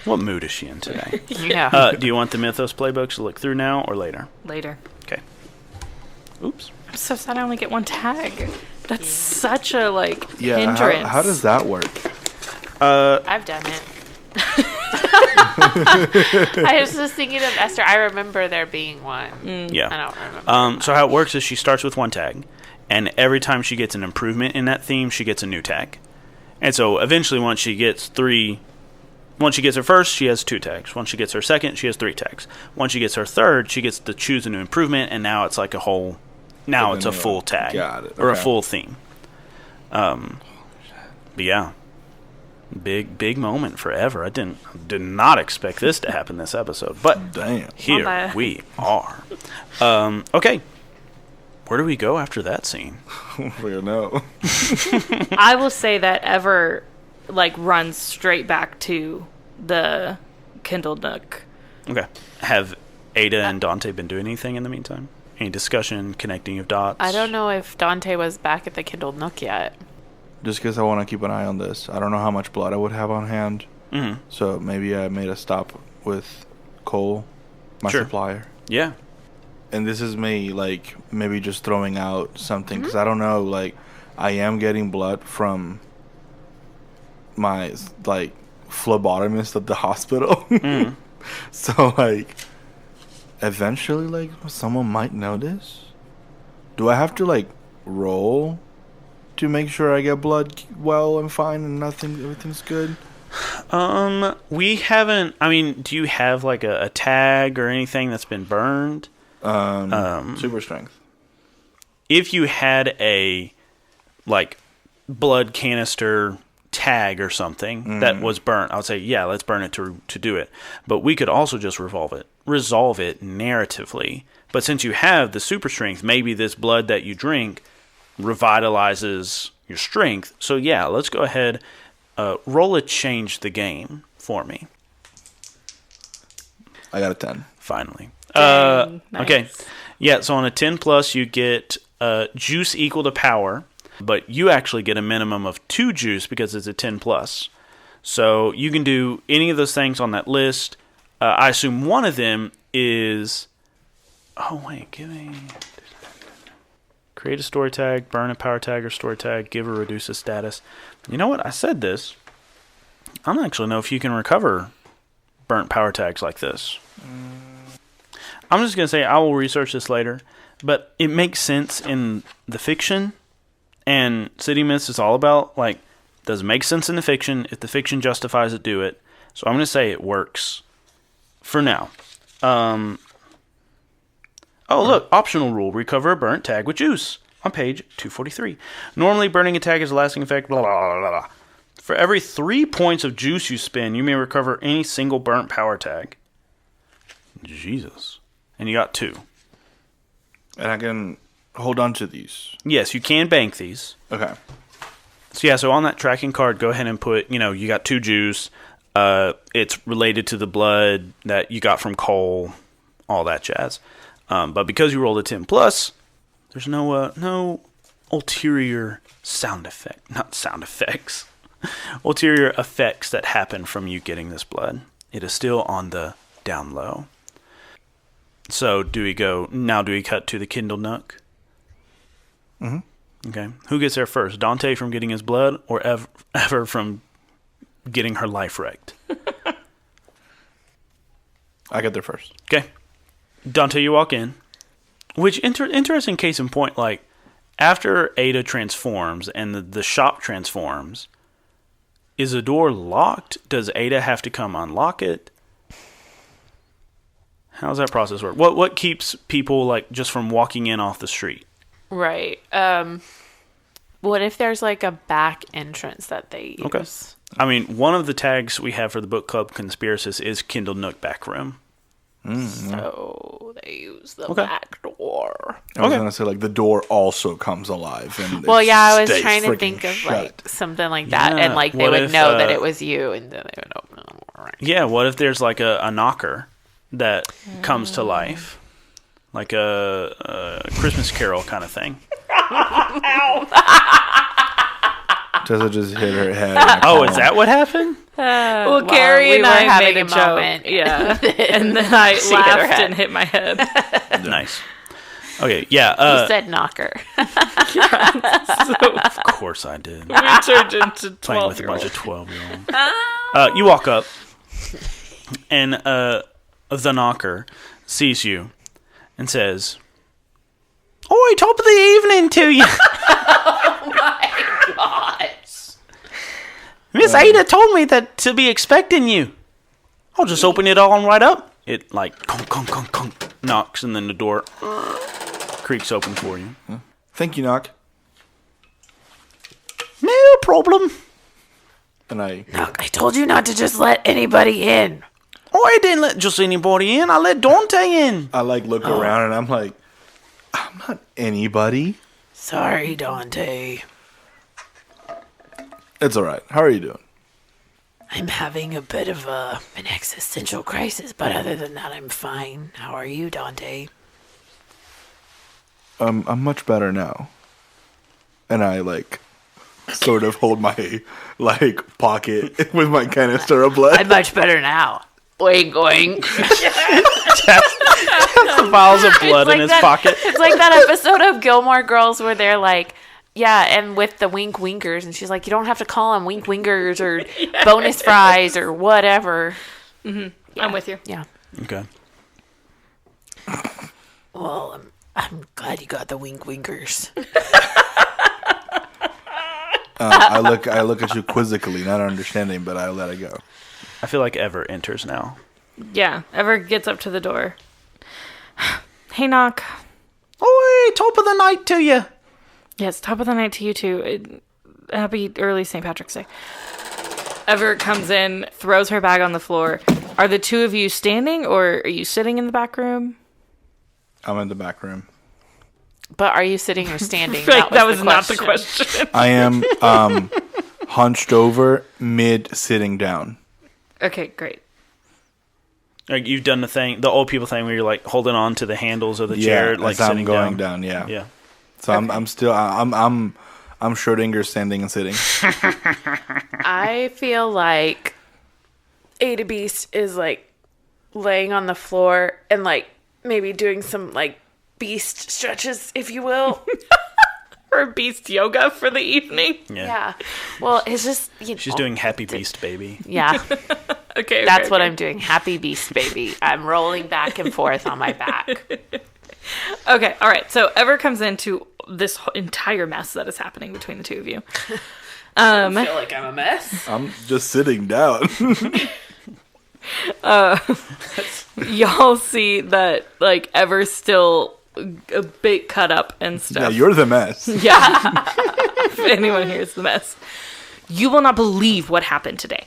What mood is she in today? Yeah. Do you want the Mythos playbooks to look through now or later? Later. Okay. Oops. I'm so sad I only get 1 tag. That's such a Yeah, hindrance. how does that work? I've done it. I was just thinking of Esther. I remember there being one. Yeah. I don't remember. So how it works is she starts with 1 tag, and every time she gets an improvement in that theme, she gets a new tag. And so eventually once she gets her first, she has 2 tags. Once she gets her second, she has 3 tags. Once she gets her third, she gets to choose a new improvement, and now it's like a whole... Now it's a full tag. Got it. Or a Okay. full theme. But yeah. Big moment for Ever. I did not expect this to happen this episode. But Damn. here we are. Okay. Where do we go after that scene? We don't know. I will say that Ever runs straight back to the Kindled Nook. Okay. Have Ada and Dante been doing anything in the meantime? Any discussion, connecting of dots? I don't know if Dante was back at the Kindled Nook yet. Just because I want to keep an eye on this. I don't know how much blood I would have on hand. Mm-hmm. So maybe I made a stop with Cole, my Sure. supplier. Yeah. And this is me, maybe just throwing out something. Because I don't know, I am getting blood from my, phlebotomist at the hospital. Mm. So, eventually, someone might notice. Do I have to, roll to make sure I get blood well and fine and everything's good? We haven't... I mean, do you have, a tag or anything that's been burned? Super strength. If you had a, blood canister tag or something that was burnt, I would say, yeah, let's burn it to do it. But we could also just resolve it narratively. But since you have the super strength, maybe this blood that you drink revitalizes your strength. So yeah, let's go ahead, roll a change the game for me. I got a 10. Finally. Dang, nice. Okay. Yeah, so on a 10 plus, you get juice equal to power, but you actually get a minimum of 2 juice because it's a 10 plus. So you can do any of those things on that list. I assume one of them is... Oh, wait, give me... Create a story tag, burn a power tag or story tag, give or reduce a status. You know what? I said this. I don't actually know if you can recover burnt power tags like this. I'm just going to say I will research this later, but it makes sense in the fiction, and City Myths is all about, like, does it make sense in the fiction? If the fiction justifies it, do it. So I'm going to say it works for now. Oh, look, optional rule, recover a burnt tag with juice on page 243. Normally, burning a tag has a lasting effect, blah, blah, blah, blah. For every 3 points of juice you spend, you may recover any single burnt power tag. Jesus. And you got 2. And I can hold on to these. Yes, you can bank these. Okay. So on that tracking card, go ahead and put, you got 2 juice. It's related to the blood that you got from Cole, all that jazz. But because you rolled a 10 plus, there's no ulterior ulterior effects that happen from you getting this blood. It is still on the down low. So do we cut to the Kindle Nook? Mm-hmm. Okay. Who gets there first? Dante from getting his blood, or Ever from getting her life wrecked? I get there first. Okay. Dante, you walk in. Which, interesting case in point, like, after Ada transforms and the shop transforms, is the door locked? Does Ada have to come unlock it? How does that process work? What keeps people, like, just from walking in off the street? Right. What if there's, like, a back entrance that they use? Okay. I mean, one of the tags we have for the Book Club Conspiracists is Kindle Nook Back Room. Mm-hmm. So they use the back door. I was going to say, like, the door also comes alive. And well, yeah, I was trying to think of, like, something like that. Yeah, and, like, they would know that it was you, and then they would open it. Right. Yeah, what if there's, like, a knocker that comes to life? Like a Christmas Carol kind of thing. Tessa just hit her head. Oh, is that what happened? Well, Kari and I having made a a joke. moment. Yeah. And then I She hit her laughed head. and hit my head. Nice. Okay, yeah. You said knocker. Of course I did. We turned into Playing with a 12-year-olds. bunch of 12-year-olds. You walk up, and the knocker sees you and says, "Oi, top of the evening to you." Oh my gosh. Miss Ada told me that to be expecting you. I'll just open it all right up. It, like, conk, knocks, and then the door creaks open for you. Thank you, Knock. No problem. And I Knock, I told you not to just let anybody in. I didn't let just anybody in. I let Dante in. like, look around, and I'm like, I'm not anybody. Sorry, Dante. It's all right. How are you doing? I'm having a bit of an existential crisis, but other than that, I'm fine. How are you, Dante? I'm much better now. And I, like, sort of hold my, like, pocket with my canister of blood. I'm much better now. Oink, oink. The vials of blood in his pocket. It's like that episode of Gilmore Girls where they're like, yeah, and with the wink winkers, and she's like, you don't have to call them wink winkers or bonus fries or whatever. Mm-hmm. Yeah. I'm with you. Yeah. Okay. Well, I'm glad you got the wink winkers. I look at you quizzically, not understanding, but I let it go. I feel like Everett enters now. Yeah. Ever gets up to the door. Hey, Knock. Oi, top of the night to you. Yes, top of the night to you too. Happy early St. Patrick's Day. Everett comes in, throws her bag on the floor. Are the two of you standing, or are you sitting in the back room? I'm in the back room. But are you sitting or standing? That was not the question. I am hunched over, mid sitting down. Okay, great. Like you've done the old people thing where you're like holding on to the handles of the chair, like as I'm sitting going down. down. Yeah. So I'm Schrodinger standing and sitting. I feel like Ada Beast is like laying on the floor and like maybe doing some like beast stretches, if you will. Or beast yoga for the evening. Yeah. Well, it's just She's doing Happy Beast Baby. Yeah. Okay. That's what I'm doing. Happy Beast Baby. I'm rolling back and forth on my back. Okay, all right. So Ever comes into this entire mess that is happening between the two of you. I feel like I'm a mess. I'm just sitting down. Y'all see that like Ever's still a bit cut up and stuff. Yeah, you're the mess. Yeah. If anyone hears the mess. You will not believe what happened today.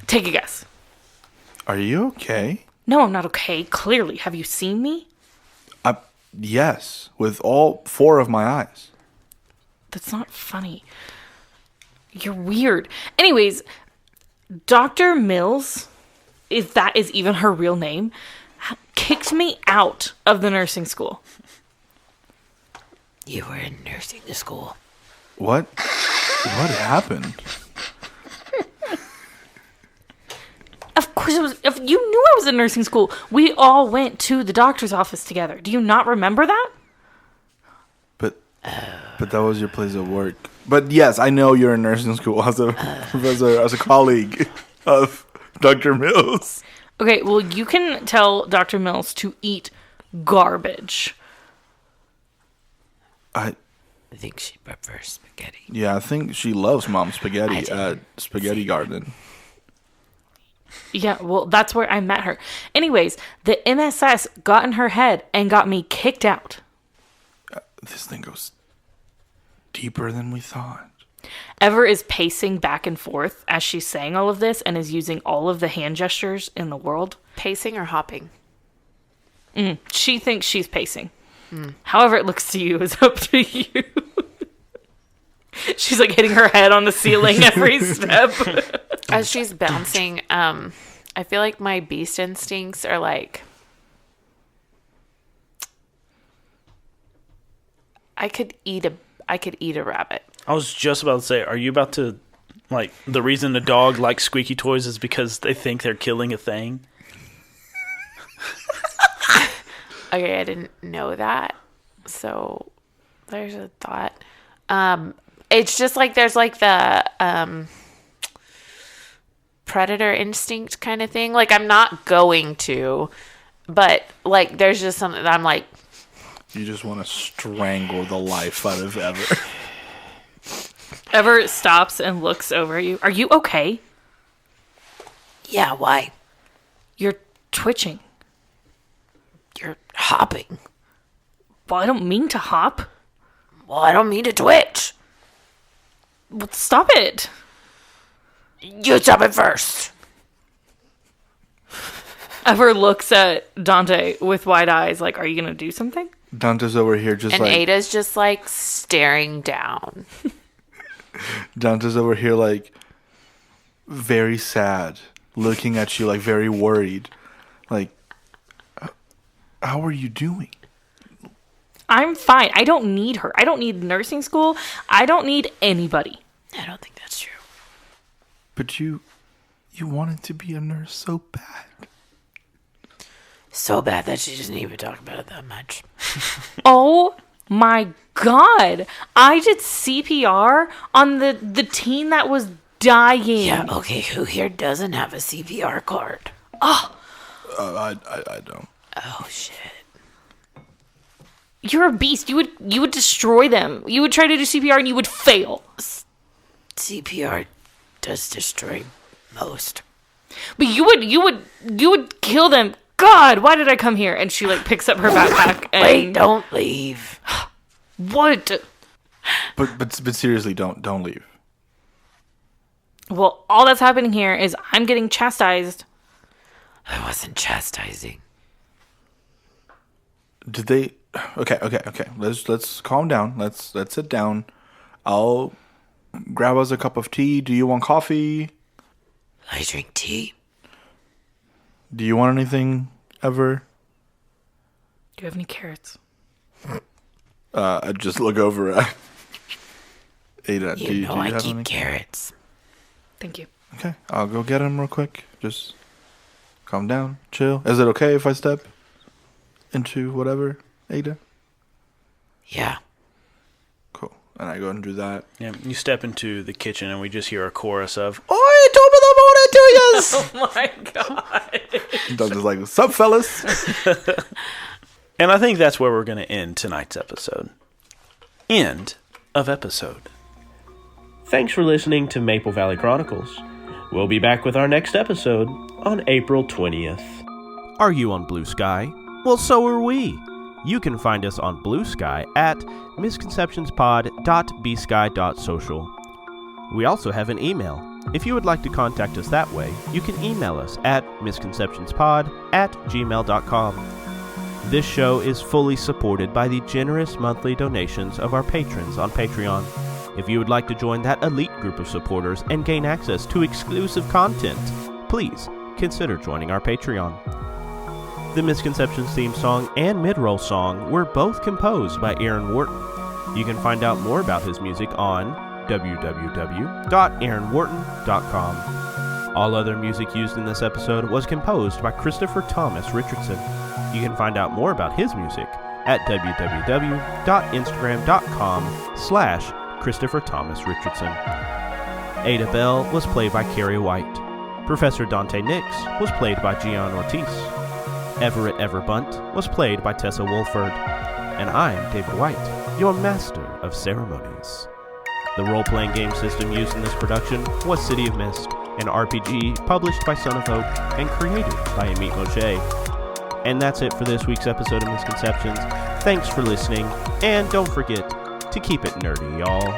Take a guess. Are you okay? No, I'm not okay. Clearly. Have you seen me? Yes, with all 4 of my eyes. That's not funny. You're weird. Anyways, Dr. Mills, if that is even her real name, kicked me out of the nursing school. You were in nursing school. What? What happened? Of course it was. If you knew I was in nursing school, we all went to the doctor's office together. Do you not remember that? But that was your place of work. But yes, I know you're in nursing school as a colleague of Dr. Mills. Okay, well, you can tell Dr. Mills to eat garbage. I think she prefers spaghetti. Yeah, I think she loves Mom's spaghetti at Spaghetti Garden. Yeah, well, that's where I met her. Anyways, the MSS got in her head and got me kicked out. This thing goes deeper than we thought. Ever is pacing back and forth as she's saying all of this and is using all of the hand gestures in the world. Pacing or hopping? She thinks she's pacing. However it looks to you is up to you. She's like hitting her head on the ceiling every step. As she's bouncing, I feel like my beast instincts are like, I could eat a rabbit. I was just about to say, are you about to, like, the reason a dog likes squeaky toys is because they think they're killing a thing? Okay, I didn't know that. So there's a thought. It's just like there's like the predator instinct kind of thing. Like I'm not going to, but like there's just something that I'm like. You just want to strangle the life out of Ever. Ever stops and looks over you. Are you okay? Yeah, why? You're twitching. You're hopping. Well, I don't mean to hop. Well, I don't mean to twitch. Well, stop it. You stop it first. Ever looks at Dante with wide eyes like, are you going to do something? Dante's over here just and like... And Ada's just like staring down. Dante's over here like very sad, looking at you like very worried. Like, how are you doing? I'm fine. I don't need her. I don't need nursing school. I don't need anybody. I don't think that's true. But you wanted to be a nurse so bad. So bad that she doesn't even talk about it that much. Oh my God. I did CPR on the teen that was dying. Yeah, okay, who here doesn't have a CPR card? Oh. I don't. Oh, shit. You're a beast. You would destroy them. You would try to do CPR and you would fail. CPR does destroy most. But you would kill them. God, why did I come here? And she like picks up her backpack and Wait, don't leave. What? But seriously, don't leave. Well, all that's happening here is I'm getting chastised. I wasn't chastising. Did they? Okay. Let's calm down. Let's sit down. I'll grab us a cup of tea. Do you want coffee? I drink tea. Do you want anything ever? Do you have any carrots? I just look over at Ada. Do you I have keep any? carrots. Thank you. Okay, I'll go get them real quick. Just calm down, chill. Is it okay if I step into whatever, Ada? Yeah. Cool. And I go and do that. Yeah, you step into the kitchen and we just hear a chorus of, "Oi, top of the morning to yous!" Oh my god. I'm just like, "Sup, fellas?" And I think that's where we're going to end tonight's episode. End of episode. Thanks for listening to Maple Valley Chronicles. We'll be back with our next episode on April 20th. Are you on Blue Sky? Well, so are we. You can find us on Blue Sky at misconceptionspod.bsky.social. We also have an email. If you would like to contact us that way, you can email us at misconceptionspod@gmail.com. This show is fully supported by the generous monthly donations of our patrons on Patreon. If you would like to join that elite group of supporters and gain access to exclusive content, please consider joining our Patreon. The Misconceptions theme song and mid-roll song were both composed by Aaron Wharton. You can find out more about his music on www.aaronwharton.com. All other music used in this episode was composed by Christopher Thomas Richardson. You can find out more about his music at www.instagram.com/Christopher Thomas Richardson. Ada Belle was played by Kari White. Professor Dante Nyx was played by Gian Ortiz. Everett Bundt was played by Tessa Wolford. And I'm David White, your master of ceremonies. The role-playing game system used in this production was City of Mist, an RPG published by Son of Hope and created by Amit Moshe. And that's it for this week's episode of Misconceptions. Thanks for listening, and don't forget to keep it nerdy, y'all.